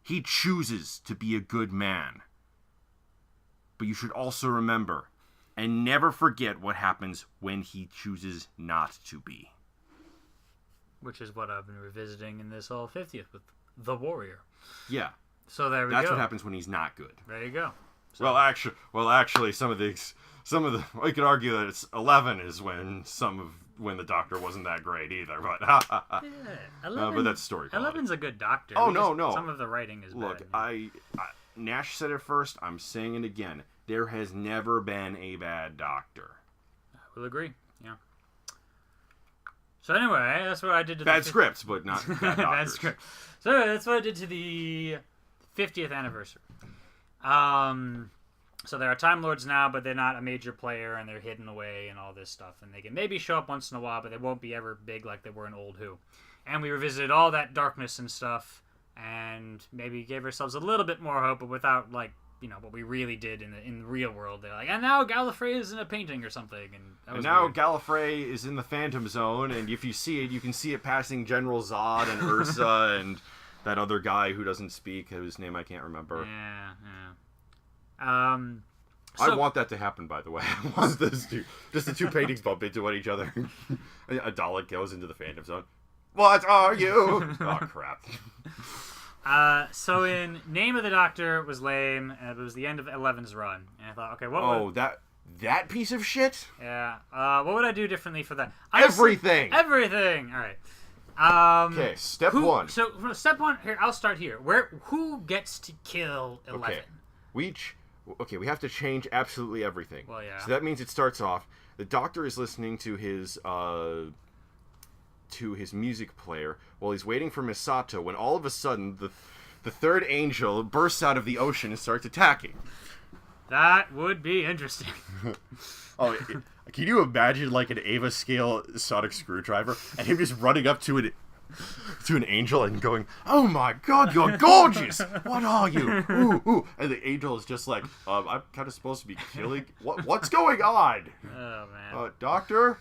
He chooses to be a good man. But you should also remember and never forget what happens when he chooses not to be. Which is what I've been revisiting in this whole 50th with The Warrior. Yeah. So there we go. That's what happens when he's not good. There you go. So. Well, actually, some of the I could argue that it's 11 is when the Doctor wasn't that great either. But yeah, 11, but that's story quality. 11's a good Doctor. Oh no. Some of the writing is Look, bad. Nash said it first. I'm saying it again. There has never been a bad Doctor. I will agree. Yeah. So anyway, that's what I did to bad scripts, but not bad doctors. Bad script. So that's what I did to the 50th anniversary. So there are Time Lords now, but they're not a major player, and they're hidden away and all this stuff. And they can maybe show up once in a while, but they won't be ever big like they were in Old Who. And we revisited all that darkness and stuff, and maybe gave ourselves a little bit more hope, but without, like, you know, what we really did in the real world. They're like, and now Gallifrey is in a painting or something. And now weird. Gallifrey is in the Phantom Zone, and if you see it, you can see it passing General Zod and Ursa and that other guy who doesn't speak, whose name I can't remember. Yeah. I want that to happen, by the way. I want just the two paintings bump into each other. A Dalek goes into the Phantom Zone. What are you? Oh, crap. So in Name of the Doctor was lame, and it was the end of Eleven's run. And I thought, okay, that piece of shit? Yeah. What would I do differently for that? Everything! Everything! Alright. Okay, step one. So, step one, here, I'll start here. Who gets to kill 11? Okay. We have to change absolutely everything. Well, yeah. So that means it starts off, the Doctor is listening to his music player while he's waiting for Misato, when all of a sudden the third angel bursts out of the ocean and starts attacking. That would be interesting. Can you imagine like an Ava scale sonic screwdriver and him just running up to an angel and going, "Oh my God, you're gorgeous! What are you? Ooh, ooh!" And the angel is just like, "I'm kind of supposed to be killing. What's going on?" Oh man. Doctor,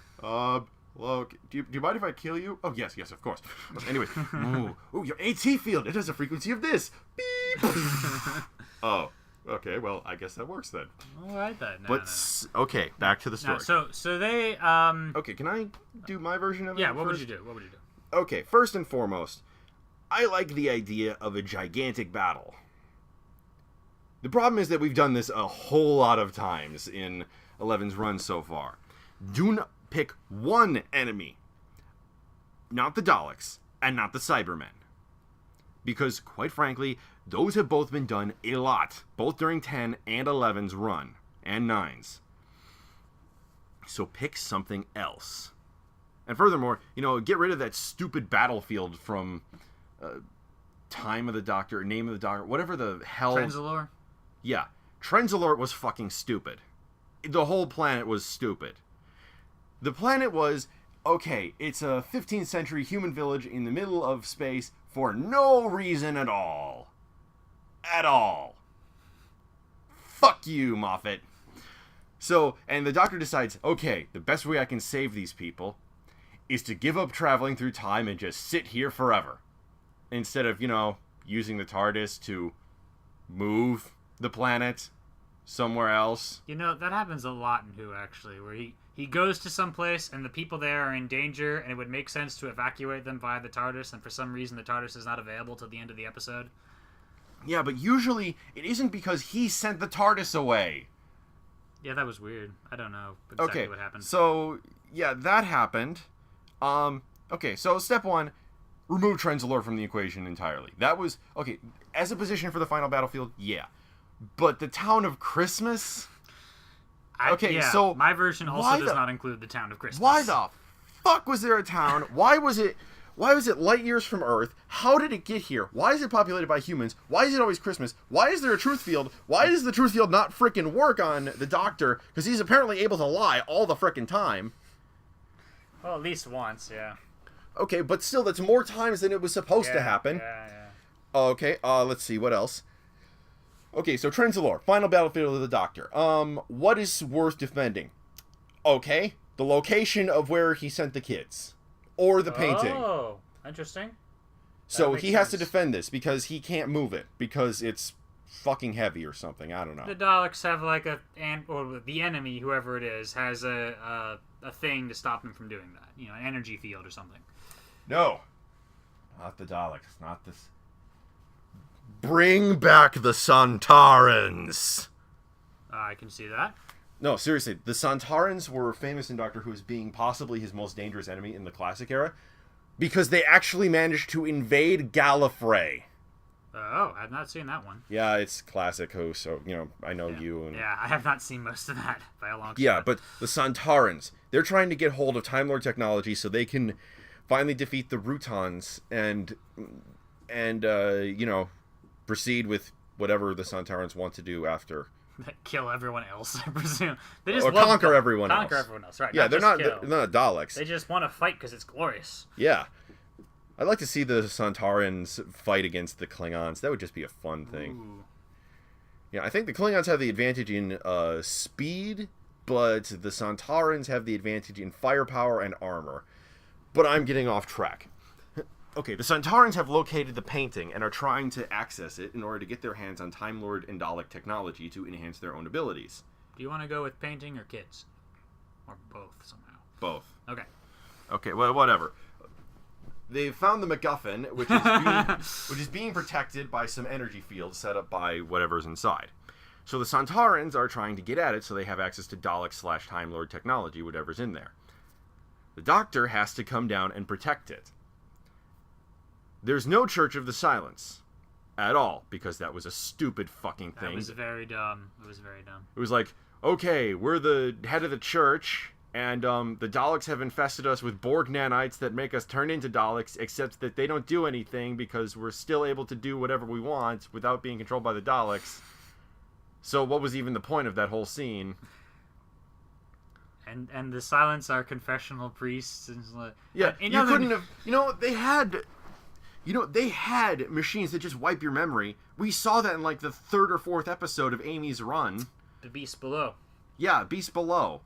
look, do you mind if I kill you? Oh yes, of course. Anyway, ooh, your AT field. It has a frequency of this. Beep. Oh. Okay, well, I guess that works then. All right then. Okay, back to the story. So they Okay, can I do my version of it? Yeah, what first? would you do? Okay, first and foremost, I like the idea of a gigantic battle. The problem is that we've done this a whole lot of times in 11's run so far. Do not pick one enemy. Not the Daleks, and not the Cybermen. Because, quite frankly, those have both been done a lot, both during 10 and 11's run, and 9's. So pick something else. And furthermore, get rid of that stupid battlefield from Time of the Doctor, Name of the Doctor, whatever the hell... Trenzalore? Yeah. Trenzalore was fucking stupid. The whole planet was stupid. The planet was, okay, it's a 15th century human village in the middle of space for no reason at all. At all. Fuck you, Moffat. So, and the Doctor decides, okay, the best way I can save these people is to give up traveling through time and just sit here forever. Instead of, using the TARDIS to move the planet somewhere else. That happens a lot in Who, actually, where he goes to some place and the people there are in danger and it would make sense to evacuate them via the TARDIS, and for some reason the TARDIS is not available till the end of the episode. Yeah, but usually it isn't because he sent the TARDIS away. Yeah, that was weird. I don't know exactly what happened. So, yeah, that happened. Okay, so step one, remove Trenzalore from the equation entirely. That was, okay, as a position for the final battlefield, yeah. But the town of Christmas? So my version also does not include the town of Christmas. Why the fuck was there a town? Why was it light years from Earth? How did it get here? Why is it populated by humans? Why is it always Christmas? Why is there a truth field? Why does the truth field not frickin' work on the Doctor? Because he's apparently able to lie all the frickin' time. Well, at least once, yeah. Okay, but still, that's more times than it was supposed to happen. Yeah. Okay, let's see, what else? Okay, so Trenzalore, final battlefield of the Doctor. What is worth defending? Okay, the location of where he sent the kids. Or the painting. Oh, interesting. So he has to defend this because he can't move it because it's fucking heavy or something. I don't know. The Daleks have like or the enemy, whoever it is, has a thing to stop him from doing that. An energy field or something. No, not the Daleks. Not this. Bring back the Santarans. I can see that. No, seriously, the Santarans were famous in Doctor Who as being possibly his most dangerous enemy in the classic era because they actually managed to invade Gallifrey. Oh, I've not seen that one. Yeah, it's classic Who, so, I know you. And... Yeah, I have not seen most of that by a long shot. Yeah, but the Sontarans, they're trying to get hold of Time Lord technology so they can finally defeat the Routons and proceed with whatever the Sontarans want to do after. Kill everyone else, I presume. They just conquer everyone else. Conquer everyone else, right. Yeah, they're not Daleks. They just want to fight because it's glorious. Yeah. I'd like to see the Sontarans fight against the Klingons. That would just be a fun thing. Ooh. Yeah, I think the Klingons have the advantage in speed, but the Sontarans have the advantage in firepower and armor. But I'm getting off track. Okay, the Sontarans have located the painting and are trying to access it in order to get their hands on Time Lord and Dalek technology to enhance their own abilities. Do you want to go with painting or kids? Or both, somehow? Both. Okay. Okay, well, whatever. They've found the MacGuffin, which is being protected by some energy fields set up by whatever's inside. So the Sontarans are trying to get at it so they have access to Dalek/Time Lord technology, whatever's in there. The Doctor has to come down and protect it. There's no Church of the Silence at all, because that was a stupid fucking thing. That was very dumb. It was like, okay, we're the head of the church, and the Daleks have infested us with Borg nanites that make us turn into Daleks, except that they don't do anything because we're still able to do whatever we want without being controlled by the Daleks. So what was even the point of that whole scene? And the Silence are confessional priests. And yeah, you couldn't have... they had machines that just wipe your memory. We saw that in, like, the 3rd or 4th episode of Amy's Run. The Beast Below. Yeah, Beast Below.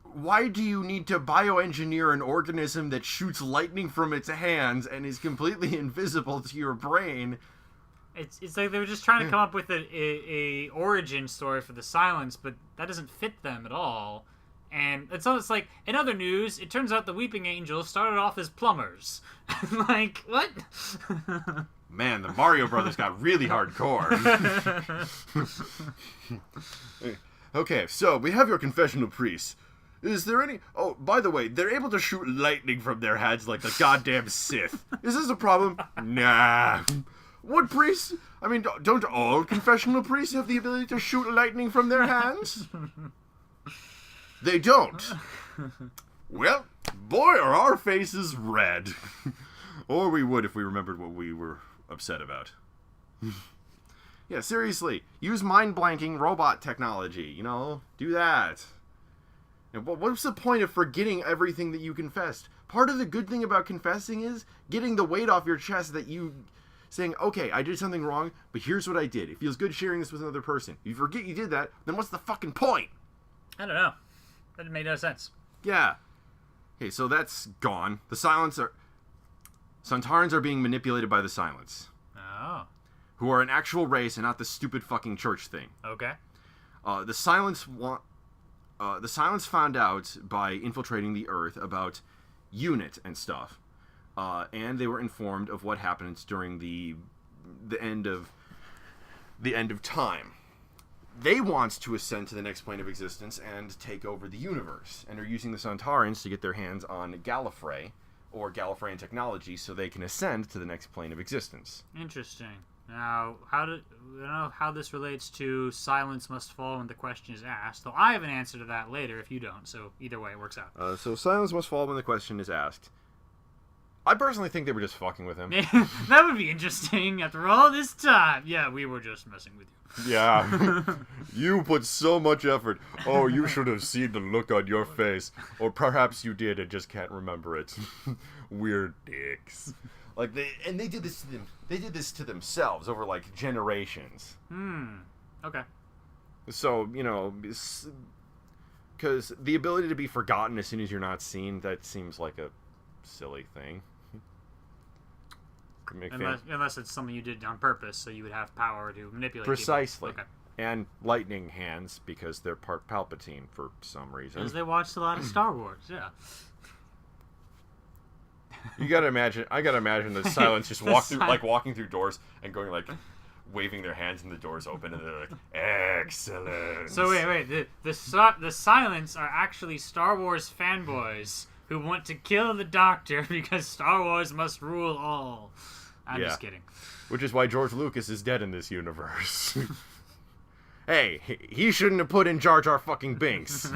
Why do you need to bioengineer an organism that shoots lightning from its hands and is completely invisible to your brain? It's like they were just trying to come up with a origin story for the Silence, but that doesn't fit them at all. And it's almost like, in other news, it turns out the Weeping Angels started off as plumbers. Like, what? Man, the Mario Brothers got really hardcore. Okay, so we have your confessional priests. Is there any... Oh, by the way, they're able to shoot lightning from their heads like the goddamn Sith. Is this a problem? Nah. What priests? I mean, don't all confessional priests have the ability to shoot lightning from their hands? They don't. Well, boy, are our faces red. Or we would if we remembered what we were upset about. Yeah, seriously. Use mind-blanking robot technology, Do that. And what's the point of forgetting everything that you confessed? Part of the good thing about confessing is getting the weight off your chest that you... Saying, okay, I did something wrong, but here's what I did. It feels good sharing this with another person. If you forget you did that, then what's the fucking point? I don't know. That made no sense. Yeah. Okay, so that's gone. The Sontarans are being manipulated by the Silence. Oh. Who are an actual race and not the stupid fucking church thing. Okay. The Silence found out by infiltrating the Earth about UNIT and stuff. And they were informed of what happens during the end of time. They want to ascend to the next plane of existence and take over the universe, and are using the Sontarans to get their hands on Gallifrey or Gallifreyan technology so they can ascend to the next plane of existence. Interesting. Now, I don't know how this relates to Silence Must Fall when the question is asked, though I have an answer to that later if you don't, so either way it works out. So Silence Must Fall when the question is asked. I personally think they were just fucking with him. That would be interesting after all this time. Yeah, we were just messing with you. Yeah. You put so much effort. Oh, you should have seen the look on your face. Or perhaps you did and just can't remember it. Weird dicks. Like they did this to them. They did this to themselves over like generations. Okay. So, because the ability to be forgotten as soon as you're not seen, that seems like a silly thing. Unless it's something you did on purpose, so you would have power to manipulate Precisely. people. Okay. And lightning hands, because they're part Palpatine for some reason. Because they watched a lot of Star Wars, yeah. I gotta imagine the Silence just walking through doors and going like, waving their hands and the doors open, and they're like, excellent. So wait, the Silence are actually Star Wars fanboys who want to kill the Doctor because Star Wars must rule all. I'm just kidding. Which is why George Lucas is dead in this universe. Hey, he shouldn't have put in Jar Jar fucking Binks.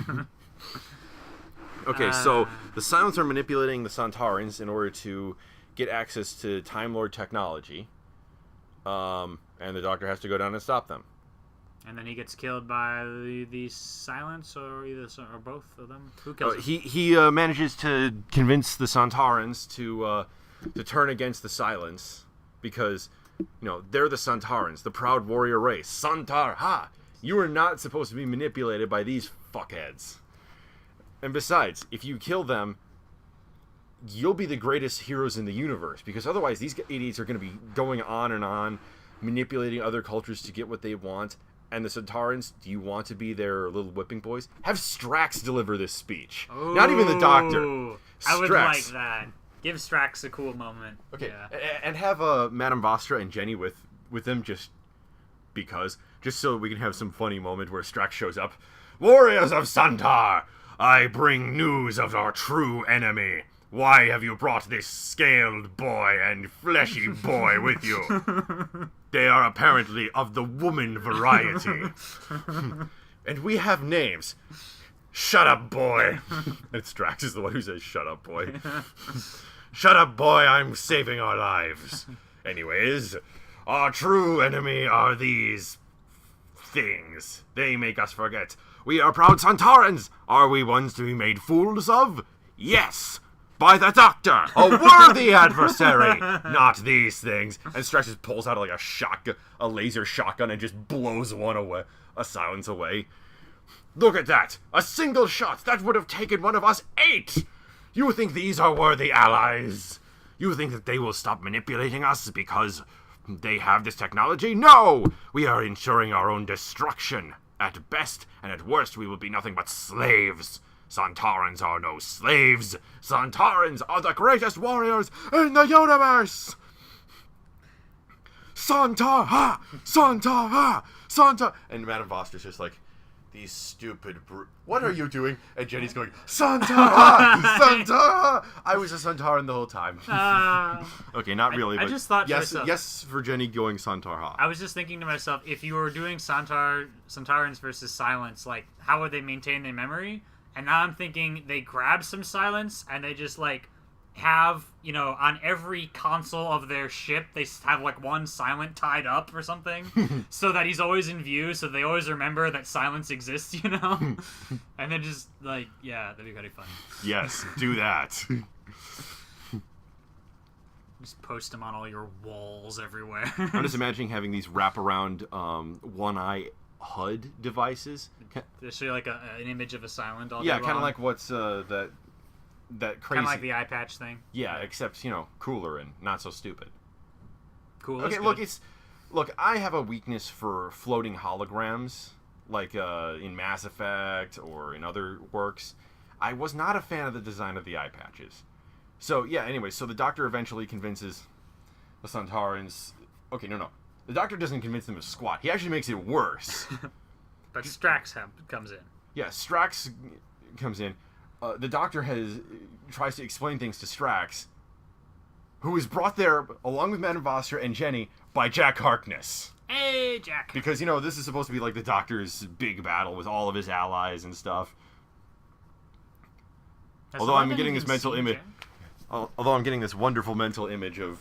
Okay, so the Silents are manipulating the Sontarans in order to get access to Time Lord technology. And the Doctor has to go down and stop them. And then he gets killed by the Silents, or both of them. Who kills him? He manages to convince the Sontarans to turn against the Silents because, they're the Sontarans, the proud warrior race. Sontar, ha! You are not supposed to be manipulated by these fuckheads. And besides, if you kill them, you'll be the greatest heroes in the universe, because otherwise these idiots are going to be going on, manipulating other cultures to get what they want. And the Sontarans, do you want to be their little whipping boys? Have Strax deliver this speech. Ooh, not even the Doctor. I would like that. Give Strax a cool moment. Okay, yeah. And have Madame Vostra and Jenny with them just so we can have some funny moment where Strax shows up. Warriors of Santar, I bring news of our true enemy. Why have you brought this scaled boy and fleshy boy with you? They are apparently of the woman variety. And we have names. Shut up, boy. And Strax is the one who says, shut up, boy. Shut up, boy, I'm saving our lives. Anyways, our true enemy are these things. They make us forget. We are proud Sontarans. Are we ones to be made fools of? Yes. By the Doctor, a worthy adversary, not these things. And Strax just pulls out a laser shotgun, and just blows a Silence away. Look at that! A single shot! That would have taken one of us 8! You think these are worthy allies? You think that they will stop manipulating us because they have this technology? No! We are ensuring our own destruction. At best, and at worst, we will be nothing but slaves. Sontarans are no slaves. Sontarans are the greatest warriors in the universe. Sontar, ha! Sontar, ha! Sontar. And Madame Voster's just like, these stupid what are you doing? And Jenny's going, Sontar, ha! Sontar, ha! I was a Sontaran the whole time. Okay, not really, but I just thought yes for Jenny going Sontar, ha. I was just thinking to myself, if you were doing Sontarans versus Silence, like, how would they maintain their memory? And now I'm thinking they grab some Silence and they just, like, have, on every console of their ship, they have, like, one Silent tied up or something so that he's always in view, so they always remember that Silence exists, And then just, like, yeah, that'd be kind of fun. Yes, do that. Just post them on all your walls everywhere. I'm just imagining having these wraparound one-eye HUD devices. They show you like an image of a Silent all kind of like what's that crazy... Kind of like the eye patch thing. Yeah, except, cooler and not so stupid. Cool. Okay, look, I have a weakness for floating holograms, like in Mass Effect or in other works. I was not a fan of the design of the eye patches. So, yeah, anyway, so the Doctor eventually convinces the Sontarans... Okay, no. The Doctor doesn't convince them of squat. He actually makes it worse. But Strax comes in. Yeah, Strax comes in. The Doctor tries to explain things to Strax, who is brought there, along with Madame Vostra and Jenny, by Jack Harkness. Hey, Jack! Because, this is supposed to be like the Doctor's big battle with all of his allies and stuff. Although I'm getting this mental image... Although I'm getting this wonderful mental image of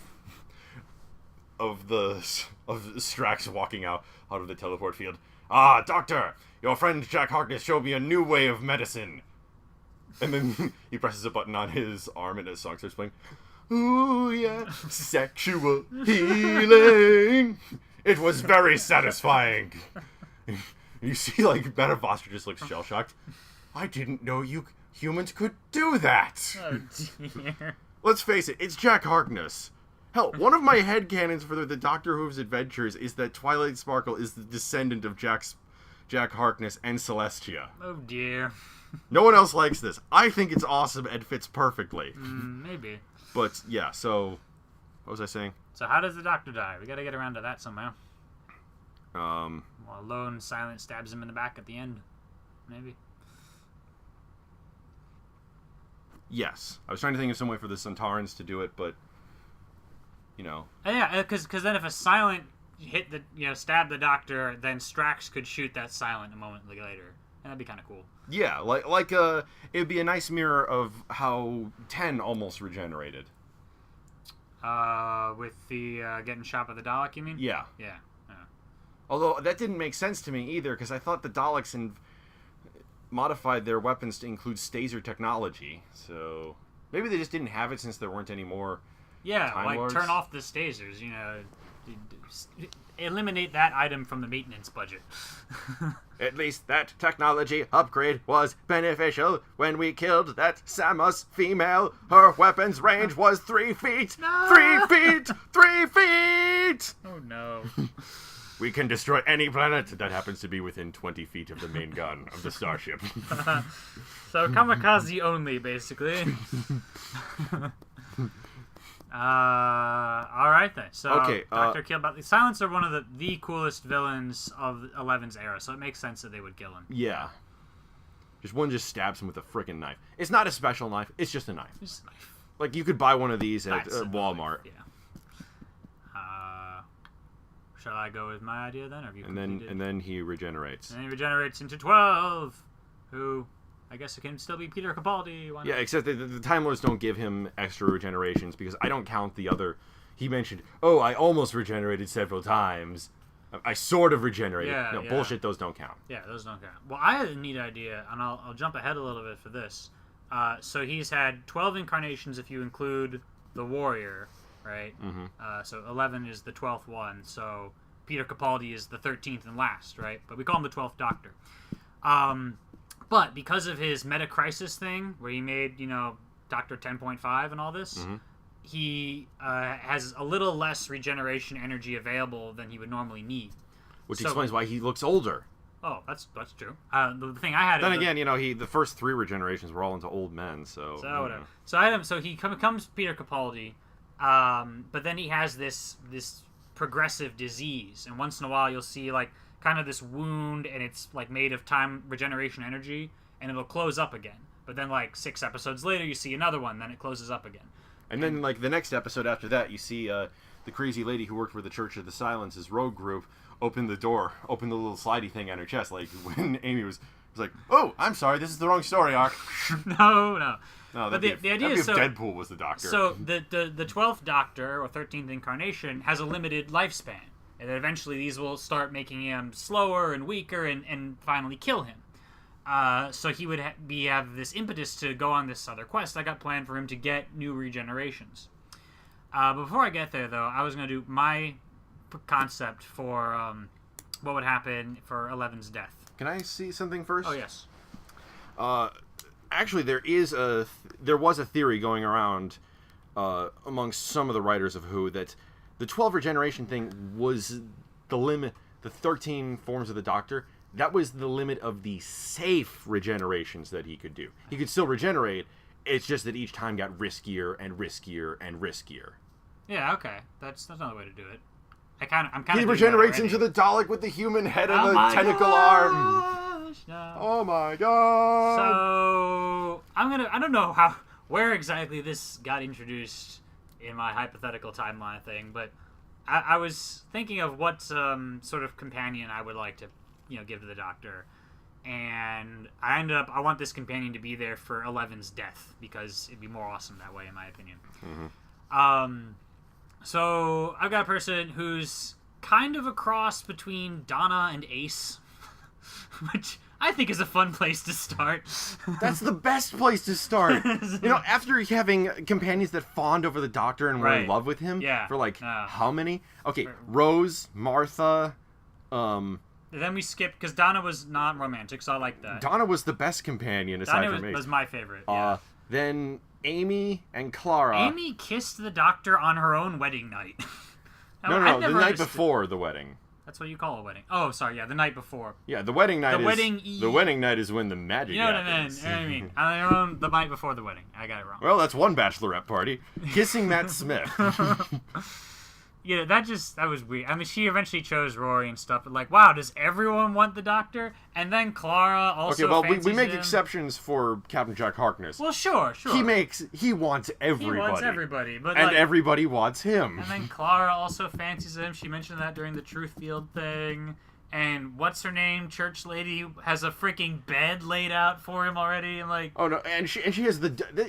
Strax walking out of the teleport field. Ah, Doctor, your friend Jack Harkness showed me a new way of medicine. And then he presses a button on his arm and his song starts playing. Ooh, yeah, sexual healing. It was very satisfying. You see, like, Madame Vostra just looks shell-shocked. I didn't know you humans could do that. Oh, dear. Let's face it, it's Jack Harkness. Hell, one of my headcanons for the Doctor Who's adventures is that Twilight Sparkle is the descendant of Jack Harkness and Celestia. Oh, dear. No one else likes this. I think it's awesome and fits perfectly. Maybe. But, yeah, so... What was I saying? So how does the Doctor die? We gotta get around to that somehow. Well, a lone Silent stabs him in the back at the end. Maybe. Yes. I was trying to think of some way for the Sontarans to do it, but... you know. Yeah, because then if a silent stab the Doctor, then Strax could shoot that silent a moment later. And that'd be kind of cool. Yeah, it'd be a nice mirror of how 10 almost regenerated. With the getting shot by the Dalek, you mean? Yeah. Yeah. Although that didn't make sense to me either, because I thought the Daleks modified their weapons to include staser technology. So maybe they just didn't have it since there weren't any more. Yeah, Time Lords. Turn off the stasers. Eliminate that item from the maintenance budget. At least that technology upgrade was beneficial. When we killed that Samos female, her weapons range was 3 feet. No! 3 feet! 3 feet! Oh no. We can destroy any planet that happens to be within 20 feet of the main gun of the starship. So kamikaze only, basically. All right then. So okay, Dr. Killbot. The Silents are one of the coolest villains of 11's era, so it makes sense that they would kill him. Yeah. One just stabs him with a frickin' knife. It's not a special knife. It's just a knife. Just a knife. Like, you could buy one of these at Walmart. Yeah. Shall I go with my idea then? Or have you and then he regenerates. And he regenerates into 12, who I guess it can still be Peter Capaldi. Yeah, except the Time Lords don't give him extra regenerations because I don't count the other. He mentioned, I almost regenerated several times. I sort of regenerated. Yeah, bullshit, those don't count. Yeah, those don't count. Well, I had a neat idea, and I'll jump ahead a little bit for this. So he's had 12 incarnations if you include the Warrior, right? Mm-hmm. So 11 is the 12th one, so Peter Capaldi is the 13th and last, right? But we call him the 12th Doctor. But because of his meta-crisis thing, where he made, Doctor 10.5 and all this, mm-hmm. he has a little less regeneration energy available than he would normally need. Which explains why he looks older. Oh, that's true. The thing I had... Then again, the first 3 regenerations were all into old men, so... So, whatever. So I had him... So he becomes Peter Capaldi, but then he has this progressive disease, and once in a while you'll see, kind of this wound, and it's, made of time regeneration energy, and it'll close up again. But then, 6 episodes later, you see another one, then it closes up again. And then, the next episode after that, you see the crazy lady who worked for the Church of the Silence's rogue group open the little slidey thing on her chest, when Amy was like, "Oh, I'm sorry, this is the wrong story arc." No. But the idea is if Deadpool was the Doctor. So the 12th Doctor, or 13th incarnation, has a limited lifespan. And then eventually these will start making him slower and weaker and finally kill him. So he would have this impetus to go on this other quest I got planned for him to get new regenerations. Before I get there, though, I was going to do my concept for what would happen for 11's death. Can I see something first? Oh, yes. Actually, there was a theory going around amongst some of the writers of Who that the 12 regeneration thing was the limit. The 13 forms of the Doctor, that was the limit of the safe regenerations that he could do. He could still regenerate. It's just that each time got riskier and riskier and riskier. Yeah, okay. That's another way to do it. I'm kind of. He regenerates into the Dalek with the human head and the tentacle arm. No. Oh my god! So I don't know where exactly this got introduced in my hypothetical timeline thing, but I was thinking of what sort of companion I would like to, give to the Doctor, and I want this companion to be there for 11's death because it'd be more awesome that way, in my opinion. Mm-hmm. So I've got a person who's kind of a cross between Donna and Ace, which I think is a fun place to start. That's the best place to start. After having companions that fawned over the Doctor and were in love with him for how many? Okay, Rose, Martha. Then we skipped because Donna was not romantic, so I like that. Donna was the best companion aside from Ace. Donna was my favorite. Yeah. Then Amy and Clara. Amy kissed the Doctor on her own wedding night. No, the night before the wedding. That's what you call a wedding. Oh, sorry, yeah, the night before. Yeah, the wedding night the wedding night is when the magic happens. You know what I mean? On your own, the night before the wedding. I got it wrong. Well, that's one bachelorette party. Kissing Matt Smith. Yeah, that was weird. I mean, she eventually chose Rory and stuff, but like, wow, does everyone want the Doctor? And then Clara also. Okay, well, we make him. exceptions for Captain Jack Harkness. Well, sure. He wants everybody. He wants everybody, but and everybody wants him. And then Clara also fancies him. She mentioned that during the Truth Field thing. And what's her name? Church lady has a freaking bed laid out for him already. I'm like, oh no! And she has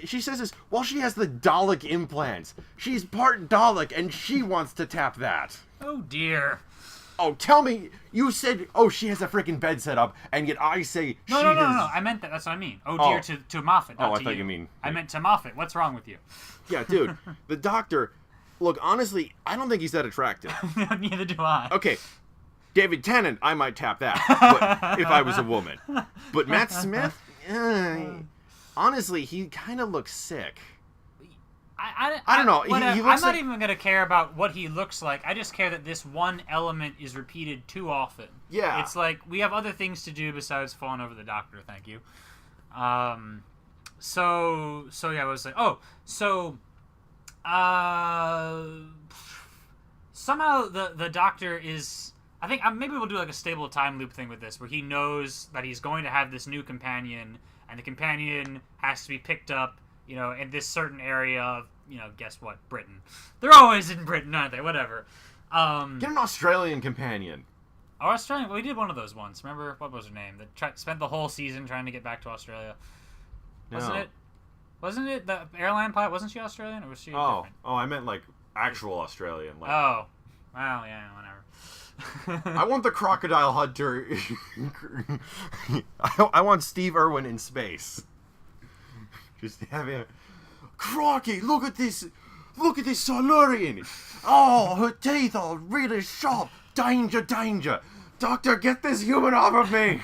she says this while she has the Dalek implants. She's part Dalek, and she wants to tap that. Oh dear. Oh, tell me, you said, oh, she has a freaking bed set up, and yet I say no. I meant that. That's what I mean. Oh dear, to Moffat. Not I to thought you mean. I meant to Moffat. What's wrong with you? Yeah, dude. The Doctor. Look, honestly, I don't think he's that attractive. Neither do I. Okay. David Tennant, I might tap that but, if I was a woman. But Matt Smith, honestly, he kind of looks sick. I don't know. He looks I'm not even going to care about what he looks like. I just care that this one element is repeated too often. Yeah. It's like, we have other things to do besides falling over the Doctor, thank you. So yeah, I was like, somehow the Doctor is... I think maybe we'll do like a stable time loop thing with this, where he knows that he's going to have this new companion, and the companion has to be picked up, in this certain area of, guess what, Britain. They're always in Britain, aren't they? Whatever. Get an Australian companion. Oh, Australian? Well, we did one of those once. Remember, what was her name? That spent the whole season trying to get back to Australia. No. Wasn't it the airline pilot? Wasn't she Australian, or was she different? Oh, I meant like actual Australian. Like... Oh. Well, yeah, whatever. I want the crocodile hunter. I want Steve Irwin in space. Just having a... Crocky, look at this Silurian. Oh, her teeth are really sharp. Danger, danger. Doctor, get this human off of me.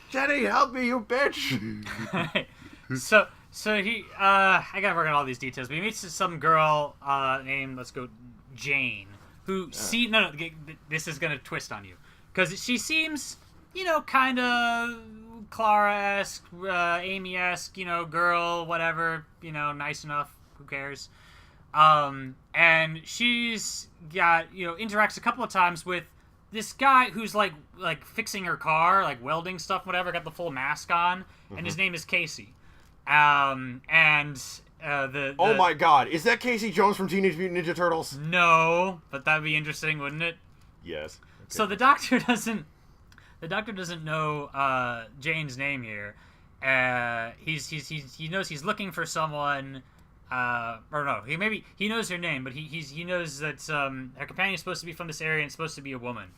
Jenny, help me, you bitch. So he, I gotta work on all these details, but he meets some girl named, Jane. Who this is gonna twist on you, because she seems, kind of Clara-esque, Amy-esque, girl, whatever, nice enough. Who cares? And she's got, interacts a couple of times with this guy who's like fixing her car, like welding stuff, whatever. Got the full mask on, and his name is Casey. Oh my God! Is that Casey Jones from Teenage Mutant Ninja Turtles? No, but that'd be interesting, wouldn't it? Yes. Okay. So the Doctor doesn't know Jane's name here. He knows he's looking for someone. Or no, he knows her name, but he knows that her companion is supposed to be from this area and supposed to be a woman.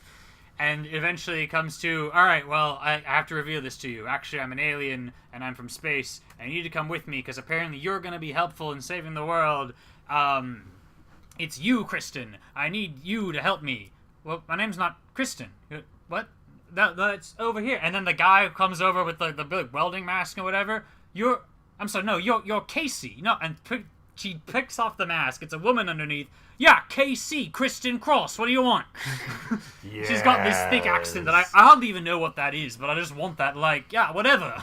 And eventually it comes to, all right, well, I have to reveal this to you. Actually, I'm an alien, and I'm from space, and you need to come with me, because apparently you're going to be helpful in saving the world. It's you, Kristen. I need you to help me. Well, my name's not Kristen. What? That's over here. And then the guy comes over with the big welding mask or whatever. You're Casey. No, and she picks off the mask. It's a woman underneath. Yeah, KC, Kristen Cross, what do you want? Yes. She's got this thick accent that I hardly even know what that is, but I just want that, whatever.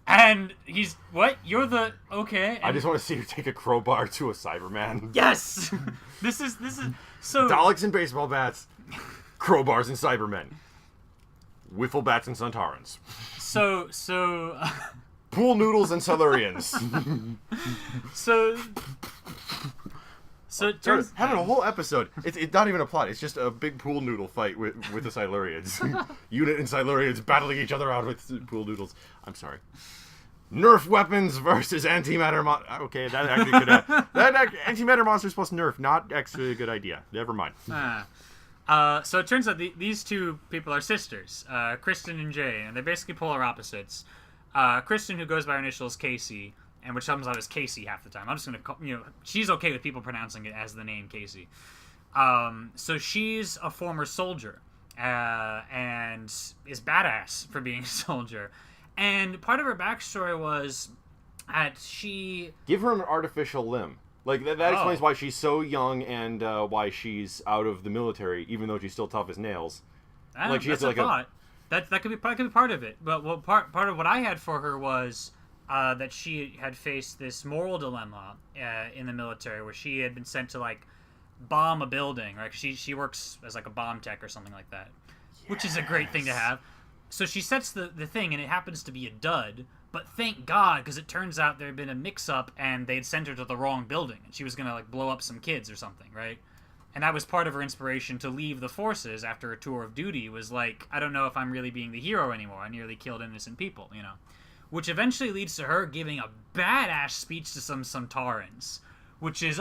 And he's, what? You're the, okay. And I just want to see you take a crowbar to a Cyberman. Yes! This is, so... Daleks and baseball bats, crowbars and Cybermen. Wiffle bats and Suntarans. So... Pool noodles and Silurians. So it turns having a whole episode. It's not even a plot. It's just a big pool noodle fight with the Silurians. Unit and Silurians battling each other out with pool noodles. I'm sorry. Nerf weapons versus antimatter okay, that actually could antimatter monsters plus Nerf. Not actually a good idea. Never mind. So it turns out these two people are sisters, Kristen and Jane, and they're basically polar opposites. Kristen, who goes by her initials Casey, and which comes out as Casey half the time. I'm just going to call, she's okay with people pronouncing it as the name Casey. So she's a former soldier, and is badass for being a soldier. And part of her backstory was that she... Give her an artificial limb. Like, that explains why she's so young and why she's out of the military, even though she's still tough as nails. Like, she has like a... That could be part of it. But part of what I had for her was... that she had faced this moral dilemma in the military, where she had been sent to bomb a building, right? She works as like a bomb tech or something like that, which is a great thing to have. So she sets the thing, and it happens to be a dud. But thank God, because it turns out there had been a mix-up, and they'd sent her to the wrong building, and she was gonna like blow up some kids or something, right? And that was part of her inspiration to leave the forces after a tour of duty. Was like, I don't know if I'm really being the hero anymore. I nearly killed innocent people, you know. Which eventually leads to her giving a badass speech to some Sontarans, which is,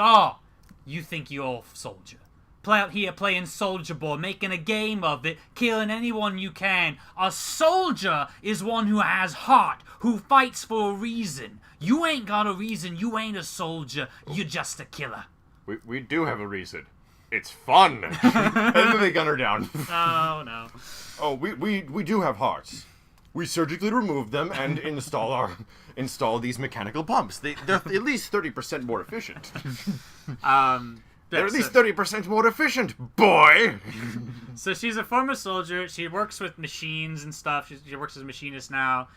you think you're a soldier. Play out here playing Soldier Boy, making a game of it, killing anyone you can. A soldier is one who has heart, who fights for a reason. You ain't got a reason, you ain't a soldier, you're just a killer. We do have a reason. It's fun. And then they gun her down. Oh, no. Oh, we do have hearts. We surgically remove them and install these mechanical pumps. They're at least 30% more efficient. They're at least 30% more efficient, boy! So she's a former soldier. She works with machines and stuff. She works as a machinist now.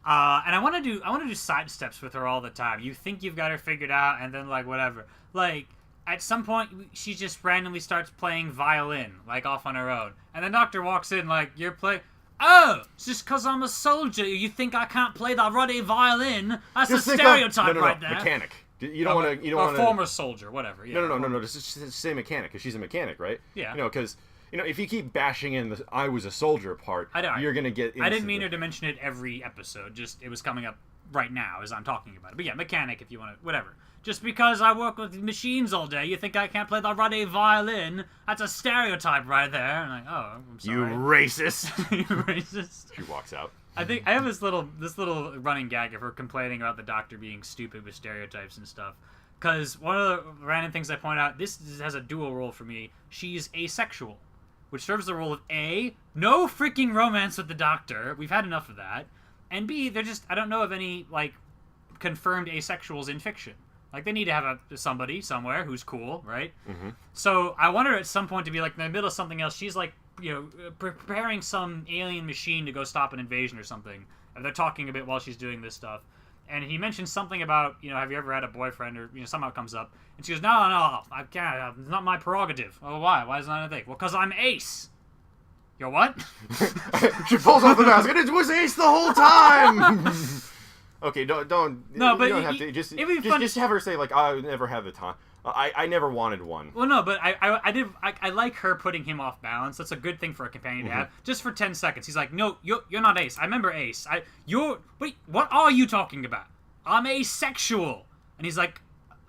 And I want to do side steps with her all the time. You think you've got her figured out, and then, like, whatever. Like, at some point, she just randomly starts playing violin, like, off on her own. And the doctor walks in, like, you're playing... Oh, it's just because I'm a soldier. You think I can't play the ruddy violin? That's a stereotype right there. Mechanic. You don't want to. Or former soldier, whatever. Yeah. No. Just say mechanic, because she's a mechanic, right? Yeah. You know, because if you keep bashing in the "I was a soldier" part, you're gonna get. I didn't mean her to mention it every episode. Just it was coming up right now as I'm talking about it. But yeah, mechanic, if you want to, whatever. Just because I work with machines all day, you think I can't play the ruddy violin? That's a stereotype right there. And I'm like, oh, I'm sorry. You racist. You racist. She walks out. I think I have this little running gag of her complaining about the doctor being stupid with stereotypes and stuff. Because one of the random things I point out, this has a dual role for me. She's asexual, which serves the role of A, no freaking romance with the doctor. We've had enough of that. And B, I don't know of any, like, confirmed asexuals in fiction. Like, they need to have somebody somewhere who's cool, right? Mm-hmm. So I want her at some point to be, like, in the middle of something else. She's, like, preparing some alien machine to go stop an invasion or something. And they're talking a bit while she's doing this stuff. And he mentions something about, have you ever had a boyfriend, or, somehow it comes up. And she goes, no, I can't. It's not my prerogative. Oh, why? Why is that a thing? Well, because I'm Ace. You're what? She pulls off the mask, and it was Ace the whole time! Okay, don't have to. Just have her say, like, I never had the time. I never wanted one. Well, no, but I like her putting him off balance. That's a good thing for a companion to have. Just for 10 seconds. He's like, no, you're not Ace. I remember Ace. Wait, what are you talking about? I'm asexual. And he's like,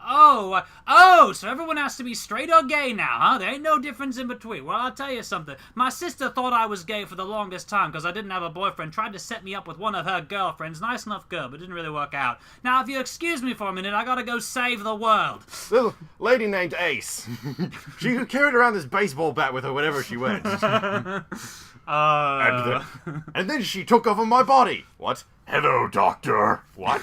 oh, so everyone has to be straight or gay now, huh? There ain't no difference in between. Well, I'll tell you something. My sister thought I was gay for the longest time because I didn't have a boyfriend. Tried to set me up with one of her girlfriends. Nice enough girl, but didn't really work out. Now, if you excuse me for a minute, I gotta go save the world. Little lady named Ace. She carried around this baseball bat with her whenever she went. And then she took over my body. What? Hello, doctor. What?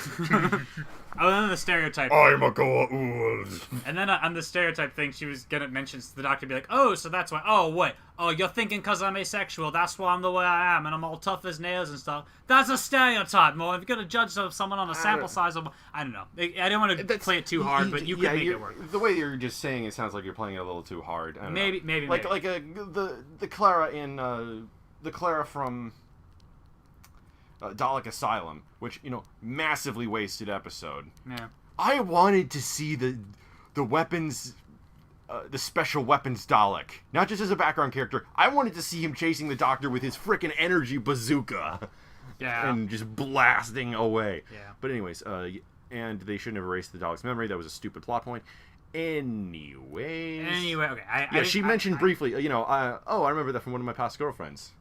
Oh, and then the stereotype I'm a Goa'uld. And then on the stereotype thing, she was gonna mention the doctor be like, oh, so that's why. Oh, wait. Oh, you're thinking because I'm asexual, that's why I'm the way I am, and I'm all tough as nails and stuff. That's a stereotype, more. If you're gonna judge someone on a sample size of, I don't know. I didn't want to play it too hard, but you can make it work. The way you're just saying it sounds like you're playing it a little too hard. Maybe. Like the Clara in the Clara from Dalek Asylum, which, massively wasted episode. Yeah. I wanted to see the weapons, the special weapons Dalek. Not just as a background character. I wanted to see him chasing the Doctor with his frickin' energy bazooka. Yeah. And just blasting away. Yeah. But anyways, and they shouldn't have erased the Dalek's memory. That was a stupid plot point. Anyway, okay. She mentioned briefly, I remember that from one of my past girlfriends.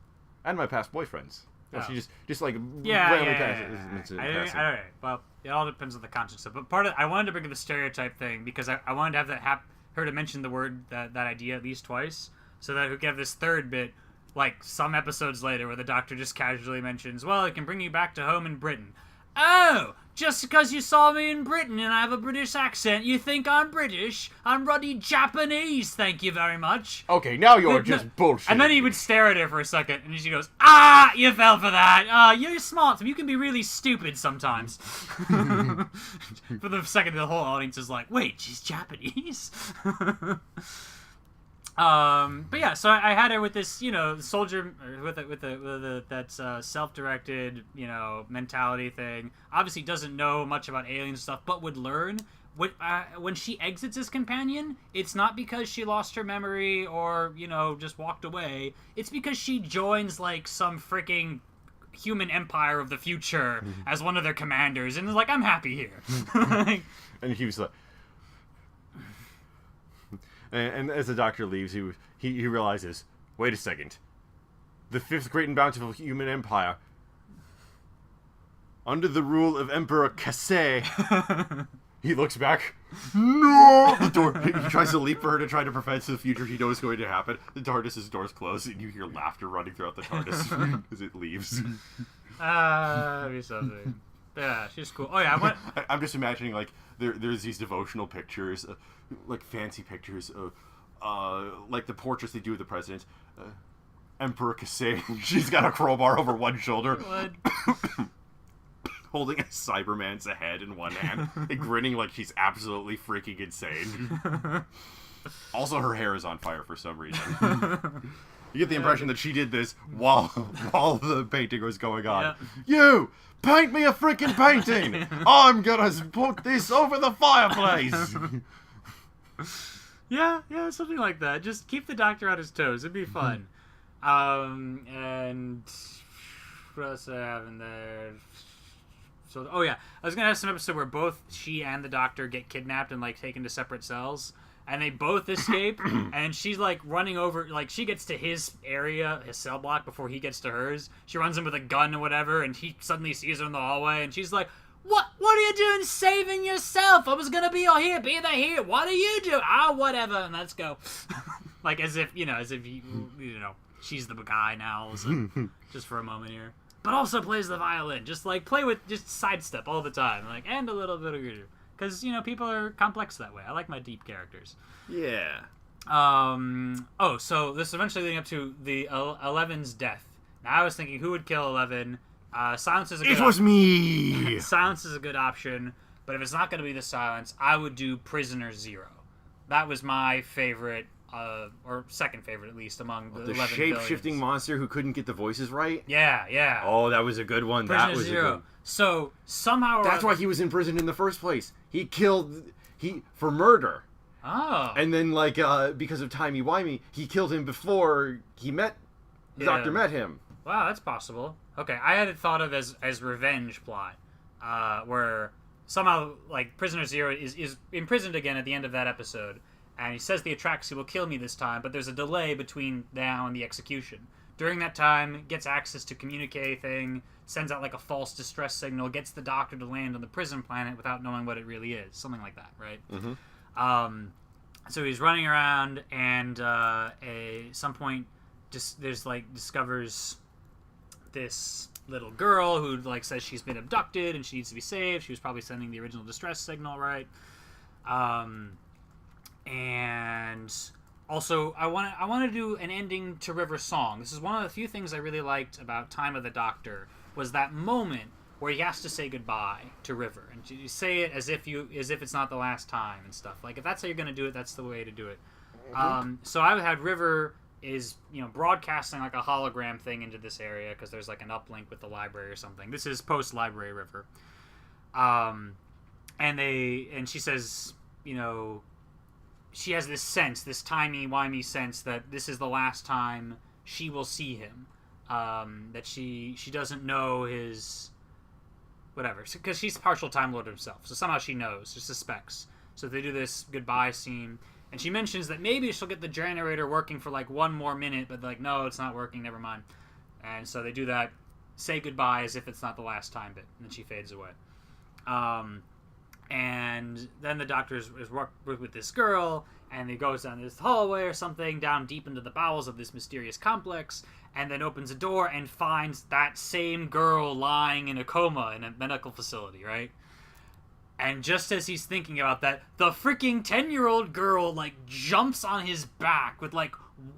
And my past boyfriends. She just like randomly Alright, well, it all depends on the context of it. But I wanted to bring up the stereotype thing because I wanted to have her to mention the word, that idea at least twice, so that we could have this third bit, like some episodes later, where the Doctor just casually mentions, well, it can bring you back to home in Britain. Oh, just because you saw me in Britain and I have a British accent, you think I'm British? I'm ruddy Japanese, thank you very much. Okay, now you're just bullshit. And then he would stare at her for a second, and she goes, you fell for that. You're smart, so you can be really stupid sometimes. For the second, the whole audience is like, wait, she's Japanese? But yeah, so I had her with this, soldier with that's self-directed, mentality thing. Obviously, doesn't know much about alien stuff, but would learn. When she exits as companion, it's not because she lost her memory or just walked away. It's because she joins like some freaking human empire of the future as one of their commanders, and is like, I'm happy here. And he was like. And as the doctor leaves, he realizes, wait a second. The fifth great and bountiful human empire, under the rule of Emperor Kasei, he looks back. No! The door. He tries to leap for her to try to prevent the future he knows is going to happen. The TARDIS's doors close, and you hear laughter running throughout the TARDIS as it leaves. That'd be something. Yeah, she's cool. Oh yeah, I'm just imagining like there's these devotional pictures, like fancy pictures of, like the portraits they do of the president. Emperor Kasei, she's got a crowbar over one shoulder, holding a Cyberman's head in one hand, and grinning like she's absolutely freaking insane. Also, her hair is on fire for some reason. You get the impression that she did this while the painting was going on. Yeah. You! Paint me a freaking painting! I'm gonna put this over the fireplace! Yeah, something like that. Just keep the doctor on his toes. It'd be fun. And what else do I have in there? So, I was gonna have some episode where both she and the doctor get kidnapped and like taken to separate cells. And they both escape, and she's, like, running over, like, she gets to his area, his cell block, before he gets to hers. She runs in with a gun or whatever, and he suddenly sees her in the hallway, and she's like, What are you doing saving yourself? I was gonna be all here, be there here. What are you doing? Whatever, and let's go. Like, as if she's the guy now, so, just for a moment here. But also plays the violin, just sidestep all the time, like, and a little bit of good. Because, people are complex that way. I like my deep characters. Yeah. So this is eventually leading up to the Eleven's death. Now, I was thinking, who would kill 11? Silence is a good It was me! Silence is a good option. But if it's not going to be the Silence, I would do Prisoner Zero. That was my favorite, or second favorite at least, among the 11 shape-shifting monster who couldn't get the voices right? Yeah. Oh, that was a good one. Prisoner that was Zero. a good. So, somehow... That's why he was in prison in the first place. He killed... for murder. Oh. And then, because of timey-wimey, he killed him before he met... The doctor met him. Wow, that's possible. Okay, I had it thought of as revenge plot. Where somehow, Prisoner Zero is imprisoned again at the end of that episode. And he says the Atraxi will kill me this time, but there's a delay between now and the execution. During that time, gets access to communicate thing, sends out a false distress signal, gets the doctor to land on the prison planet without knowing what it really is. Something like that, right? Mm-hmm. So he's running around, and at some point, discovers this little girl who says she's been abducted and she needs to be saved. She was probably sending the original distress signal, right? And also, I want to do an ending to River's song. This is one of the few things I really liked about Time of the Doctor, was that moment where he has to say goodbye to River, and you say it as if it's not the last time and stuff. If that's how you're going to do it, that's the way to do it. So I had River is broadcasting a hologram thing into this area because there's an uplink with the library or something. This is post library River, and she says she has this sense, this timey-wimey sense that this is the last time she will see him. That she doesn't know his... whatever. Because she's partial Time Lord herself. So somehow she knows. She suspects. So they do this goodbye scene. And she mentions that maybe she'll get the generator working for one more minute. But no, it's not working. Never mind. And so they do that. Say goodbye as if it's not the last time bit. And then she fades away. And then the doctor is with this girl, and he goes down this hallway or something, down deep into the bowels of this mysterious complex, and then opens a door and finds that same girl lying in a coma in a medical facility, right? And just as he's thinking about that, the freaking 10-year-old girl, jumps on his back with,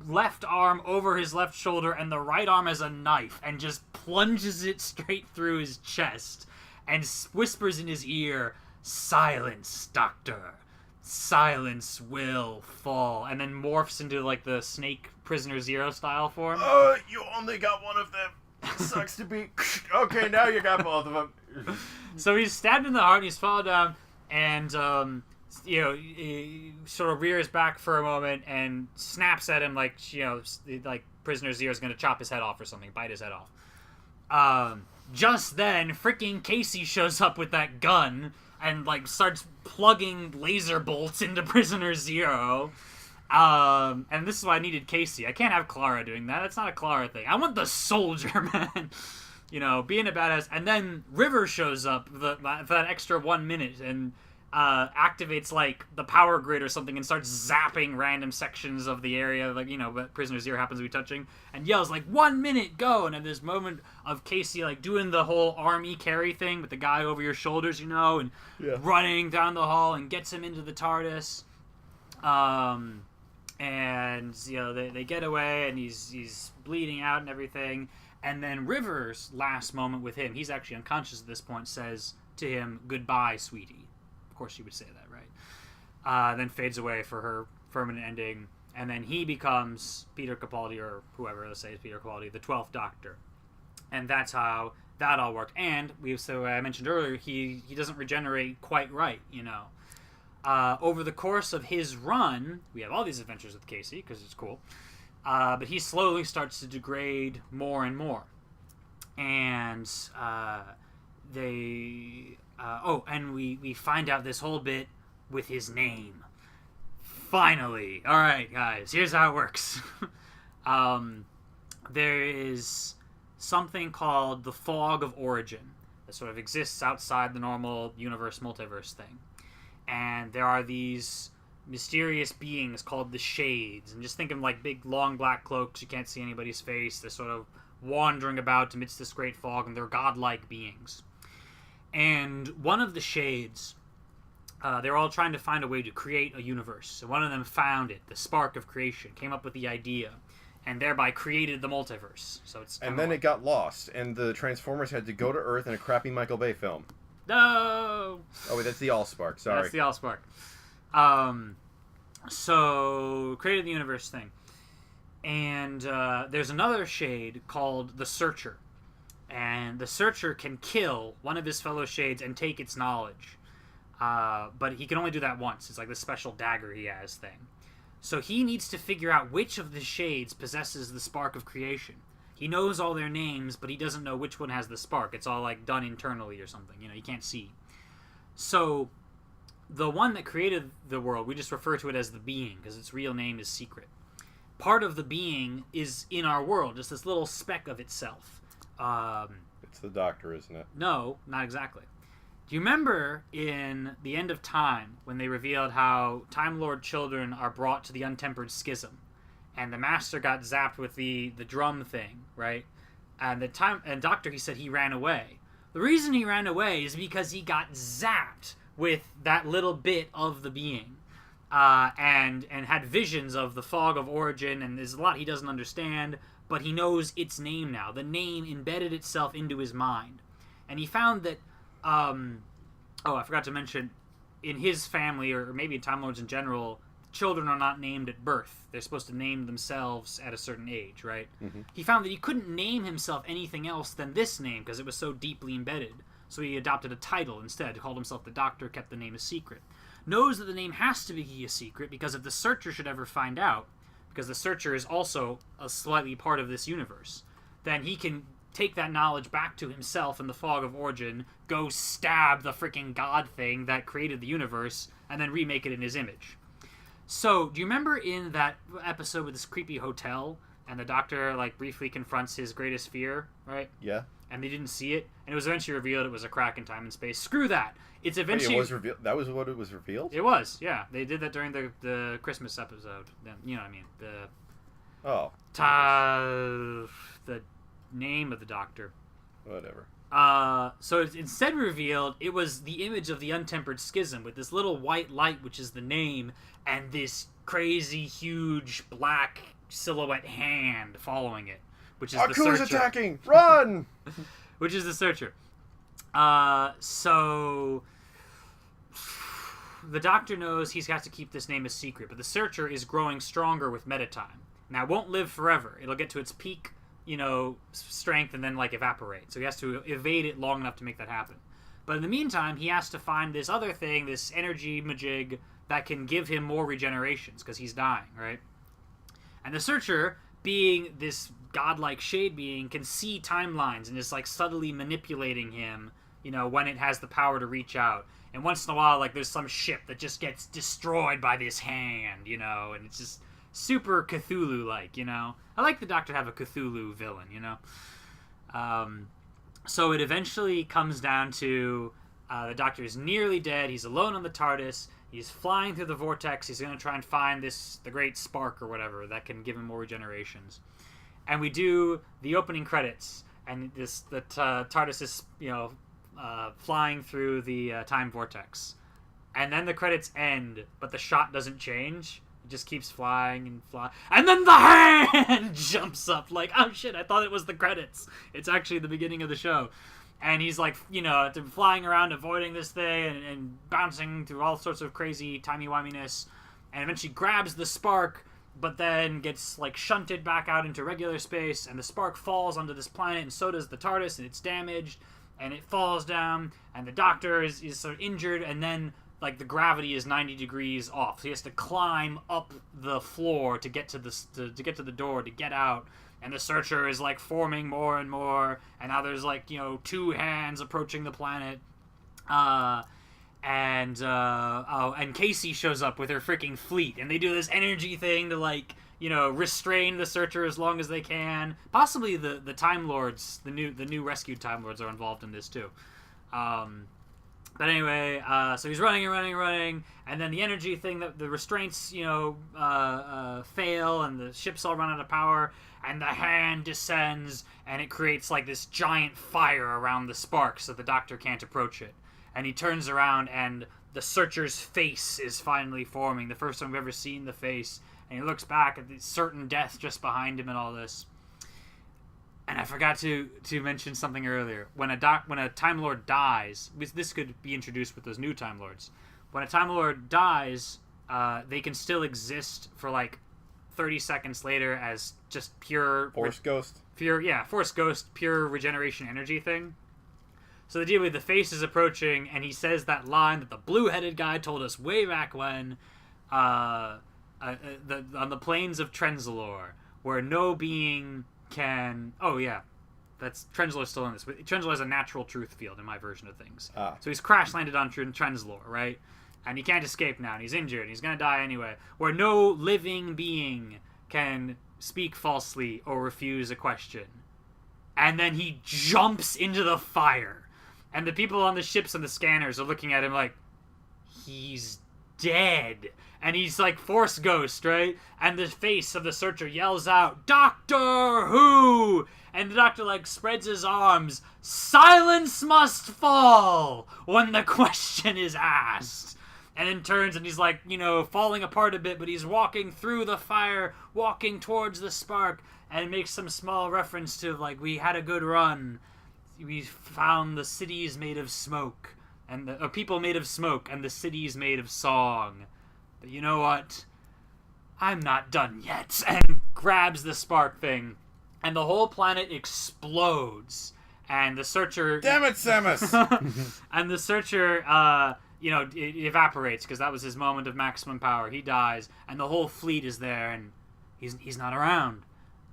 left arm over his left shoulder and the right arm as a knife, and just plunges it straight through his chest, and whispers in his ear, "Silence, Doctor. silence will fall, and then morphs into like the Snake Prisoner Zero style form. You only got one of them. Sucks to be. Okay, now you got both of them. So he's stabbed in the heart, and he's fallen down, and he sort of rears back for a moment and snaps at him like Prisoner Zero is going to chop his head off or something, bite his head off. Just then, freaking Casey shows up with that gun and like starts plugging laser bolts into Prisoner Zero. And this is why I needed Casey. I can't have Clara doing that. That's not a Clara thing. I want the soldier, man. Being a badass. And then River shows up for that extra 1 minute and activates like the power grid or something and starts zapping random sections of the area that Prisoner Zero happens to be touching, and yells like 1 minute, go. And at this moment of Casey like doing the whole army carry thing with the guy over your shoulders, and running down the hall and gets him into the TARDIS. And they get away and he's bleeding out and everything. And then River's last moment with him, he's actually unconscious at this point, says to him, "Goodbye, sweetie." Of course she would say that, right? Then fades away for her permanent ending. And then he becomes Peter Capaldi, or whoever, let's say is Peter Capaldi, the 12th Doctor. And that's how that all worked. And I mentioned earlier, he doesn't regenerate quite right, Over the course of his run, we have all these adventures with Casey, because it's cool. But he slowly starts to degrade more and more. And and we find out this whole bit with his name. Finally. Alright, guys, here's how it works. There is something called the Fog of Origin that sort of exists outside the normal universe multiverse thing. And there are these mysterious beings called the Shades. And just think of them like big, long black cloaks. You can't see anybody's face. They're sort of wandering about amidst this great fog, and they're godlike beings. And one of the Shades, they're all trying to find a way to create a universe. So one of them found it, the spark of creation, came up with the idea, and thereby created the multiverse. So it's and then it got lost, and the Transformers had to go to Earth in a crappy Michael Bay film. No! Oh, wait, that's the Allspark, sorry. That's the Allspark. So, created the universe thing. And there's another Shade called the Searcher. And the Searcher can kill one of his fellow Shades and take its knowledge. But he can only do that once. It's like this special dagger he has thing. So he needs to figure out which of the Shades possesses the spark of creation. He knows all their names, but he doesn't know which one has the spark. It's all like done internally or something. You can't see. So the one that created the world, we just refer to it as the Being, because its real name is secret. Part of the Being is in our world, just this little speck of itself. It's the Doctor, isn't it? No, not exactly. Do you remember in The End of Time when they revealed how Time Lord children are brought to the Untempered Schism, and the Master got zapped with the drum thing, right? And Doctor, he said he ran away. The reason he ran away is because he got zapped with that little bit of the Being, and had visions of the Fog of Origin, and there's a lot he doesn't understand, but he knows its name now. The name embedded itself into his mind. And he found that, I forgot to mention, in his family, or maybe in Time Lords in general, children are not named at birth. They're supposed to name themselves at a certain age, right? Mm-hmm. He found that he couldn't name himself anything else than this name, because it was so deeply embedded. So he adopted a title instead, called himself the Doctor, kept the name a secret. Knows that the name has to be a secret, because if the Searcher should ever find out, because the Searcher is also a slightly part of this universe, then he can take that knowledge back to himself in the Fog of Origin, go stab the freaking god thing that created the universe, and then remake it in his image. So, do you remember in that episode with this creepy hotel, and the Doctor, briefly confronts his greatest fear, right? Yeah. And they didn't see it, and it was eventually revealed it was a crack in time and space. Screw that! It's eventually... Wait, it was revealed? That was what it was revealed? It was, yeah. They did that during the Christmas episode. You know what I mean? The name of the Doctor. Whatever. So it's instead revealed it was the image of the Untempered Schism with this little white light, which is the name, and this crazy, huge, black silhouette hand following it, which is the Searcher. Aku's attacking! Run! Which is the Searcher. So the Doctor knows he's got to keep this name a secret, but the Searcher is growing stronger with metatime. Now, it won't live forever. It'll get to its peak, strength and then, evaporate. So he has to evade it long enough to make that happen. But in the meantime, he has to find this other thing, this energy majig, that can give him more regenerations, because he's dying, right? And the Searcher, being this godlike shade being, can see timelines and is, subtly manipulating him, when it has the power to reach out. And once in a while, there's some ship that just gets destroyed by this hand, and it's just super Cthulhu-like, I like the Doctor to have a Cthulhu villain, So it eventually comes down to the Doctor is nearly dead. He's alone on the TARDIS. He's flying through the vortex. He's going to try and find the great spark or whatever that can give him more regenerations. And we do the opening credits, and the TARDIS is, flying through the time vortex. And then the credits end, but the shot doesn't change. It just keeps flying and flying. And then the hand jumps up oh shit, I thought it was the credits. It's actually the beginning of the show. And he's flying around avoiding this thing and bouncing through all sorts of crazy timey-wiminess. And eventually grabs the spark, but then gets shunted back out into regular space. And the spark falls onto this planet, and so does the TARDIS, and it's damaged. And it falls down, and the Doctor is sort of injured, and then the gravity is 90 degrees off. So he has to climb up the floor to get to the door to get out. And the Searcher is forming more and more, and now there's two hands approaching the planet. And Casey shows up with her freaking fleet, and they do this energy thing to restrain the Searcher as long as they can. Possibly the Time Lords, the new rescued Time Lords are involved in this too. But anyway, so he's running, and then the energy thing, the restraints, fail, and the ships all run out of power, and the hand descends, and it creates this giant fire around the spark, so the Doctor can't approach it. And he turns around, and the Searcher's face is finally forming, the first time we've ever seen the face, and he looks back at the certain death just behind him and all this. And I forgot to mention something earlier. When a Time Lord dies, this could be introduced with those new Time Lords. When a Time Lord dies, they can still exist for 30 seconds later as just pure Force Ghost. Force Ghost, pure regeneration energy thing. So the deal with the face is approaching, and he says that line that the blue-headed guy told us way back when, on the plains of Trenzalore, where no being can... Oh, yeah. That's Trenzalore still in this. Trenzalore has a natural truth field in my version of things. So he's crash-landed on Trenzalore, right? And he can't escape now, and he's injured, and he's going to die anyway. Where no living being can speak falsely or refuse a question. And then he jumps into the fire. And the people on the ships and the scanners are looking at him he's dead. And he's Force Ghost, right? And the face of the Searcher yells out, "Doctor Who!" And the Doctor spreads his arms. Silence must fall when the question is asked. And then turns and he's falling apart a bit, but he's walking through the fire, walking towards the spark, and makes some small reference to we had a good run. We found the cities made of smoke, and the people made of smoke, and the cities made of song. But you know what? I'm not done yet. And grabs the spark thing, and the whole planet explodes. And the Searcher... Damn it, Samus! And the Searcher, it evaporates, because that was his moment of maximum power. He dies, and the whole fleet is there, and he's not around.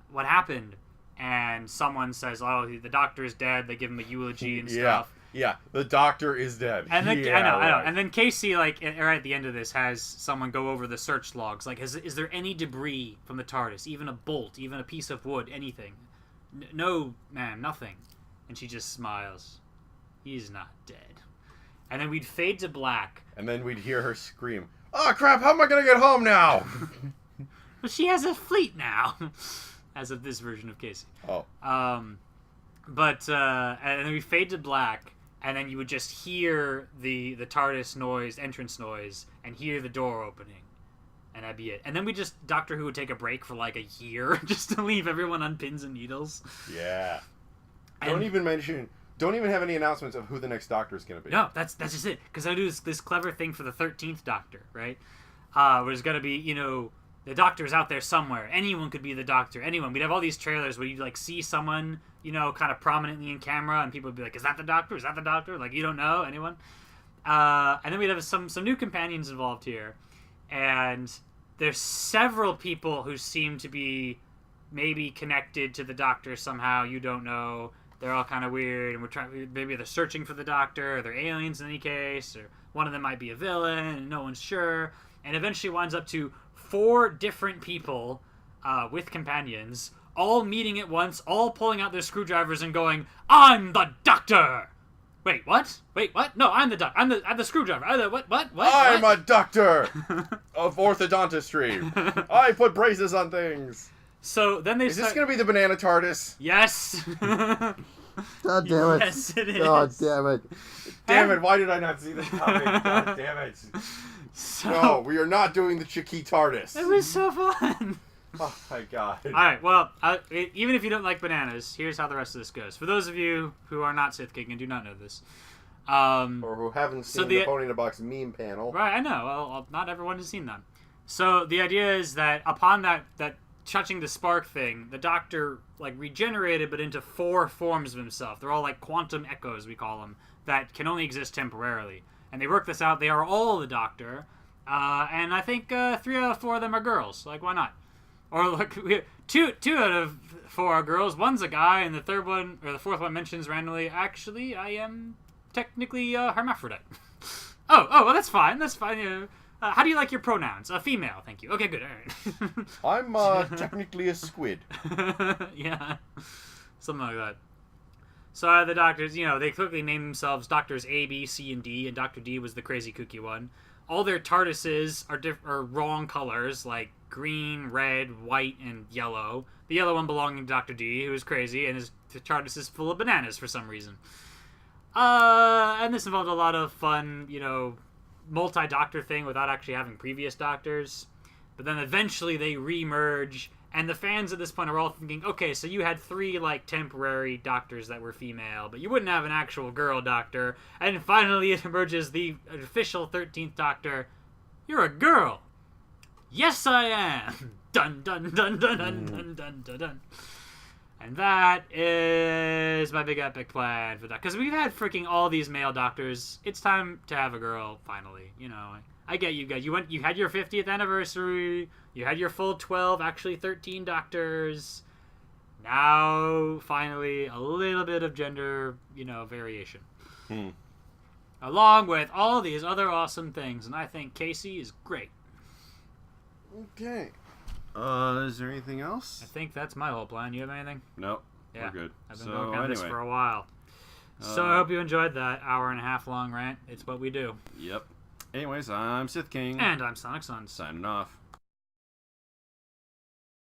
What happened? And someone says, "Oh, the Doctor is dead." They give him a eulogy and stuff. Yeah, the Doctor is dead. And then, I know. And then Casey, right at the end of this, has someone go over the search logs. Is there any debris from the TARDIS? Even a bolt, even a piece of wood, anything? No, ma'am, nothing. And she just smiles. He's not dead. And then we'd fade to black. And then we'd hear her scream, "Oh, crap, how am I going to get home now?" Well, she has a fleet now. As of this version of Casey. Oh. And then we fade to black, and then you would just hear the TARDIS noise, entrance noise, and hear the door opening. And that'd be it. And then Doctor Who would take a break for a year, just to leave everyone on pins and needles. Yeah. Don't even mention don't even have any announcements of who the next Doctor is going to be. No, that's just it. Because I do this clever thing for the 13th Doctor, right? Where it's going to be, the Doctor's out there somewhere. Anyone could be the Doctor. Anyone. We'd have all these trailers where you see someone, kind of prominently in camera, and people would be like, "Is that the Doctor? Is that the Doctor?" Like, you don't know anyone. And then we'd have some new companions involved here, and there's several people who seem to be maybe connected to the Doctor somehow. You don't know. They're all kind of weird, and maybe they're searching for the Doctor, or they're aliens in any case, or one of them might be a villain, and no one's sure. And eventually winds up to 4 different people with companions, all meeting at once, all pulling out their screwdrivers and going, "I'm the Doctor!" Wait, what? No, I'm the Doctor. I'm the screwdriver. What? I'm a doctor of orthodontistry. I put braces on things. So then Is this going to be the banana TARDIS? Yes. God damn it. Yes, it is. God damn it. Damn it, why did I not see this coming? God damn it. No, we are not doing the Chiqui TARDIS. It was so fun. Oh my god. Alright, well, even if you don't like bananas, here's how the rest of this goes. For those of you who are not Sith King and do not know this. Or who haven't seen the Pony in a Box meme panel. Right, I know. Well, not everyone has seen that. So the idea is that upon that touching the spark thing, the Doctor regenerated but into 4 forms of himself. They're all like quantum echoes, we call them, that can only exist temporarily. And they work this out. They are all the Doctor. And I think 3 out of 4 of them are girls. Like, why not? Or two out of 4 are girls. One's a guy, and the 4th one mentions randomly, actually, I am technically a hermaphrodite. Oh, well, that's fine. That's fine. How do you like your pronouns? Female, thank you. Okay, good. All right. I'm technically a squid. Yeah, something like that. So the Doctors, they quickly named themselves Doctors A, B, C, and D, and Dr. D was the crazy kooky one. All their TARDISes are wrong colors, like green, red, white, and yellow. The yellow one belonging to Dr. D, who is crazy, and his TARDIS is full of bananas for some reason. And this involved a lot of fun, multi-Doctor thing without actually having previous Doctors. But then eventually they re-merge, and the fans at this point are all thinking, okay, so you had 3, temporary Doctors that were female, but you wouldn't have an actual girl Doctor. And finally it emerges the official 13th Doctor. You're a girl. Yes, I am. Dun, dun, dun, dun, dun, dun, dun, dun, dun. And that is my big epic plan for that. Because we've had freaking all these male Doctors. It's time to have a girl, finally. I get you guys. You had your 50th anniversary. You had your full 12, actually 13 Doctors. Now, finally, a little bit of gender, variation. Along with all these other awesome things. And I think Casey is great. Okay. Is there anything else? I think that's my whole plan. You have anything? Nope. Yeah. We're good. I've been working on this for a while. So I hope you enjoyed that hour-and-a-half long rant. It's what we do. Yep. Anyways, I'm Sith King. And I'm Sonic Sun. Signing off.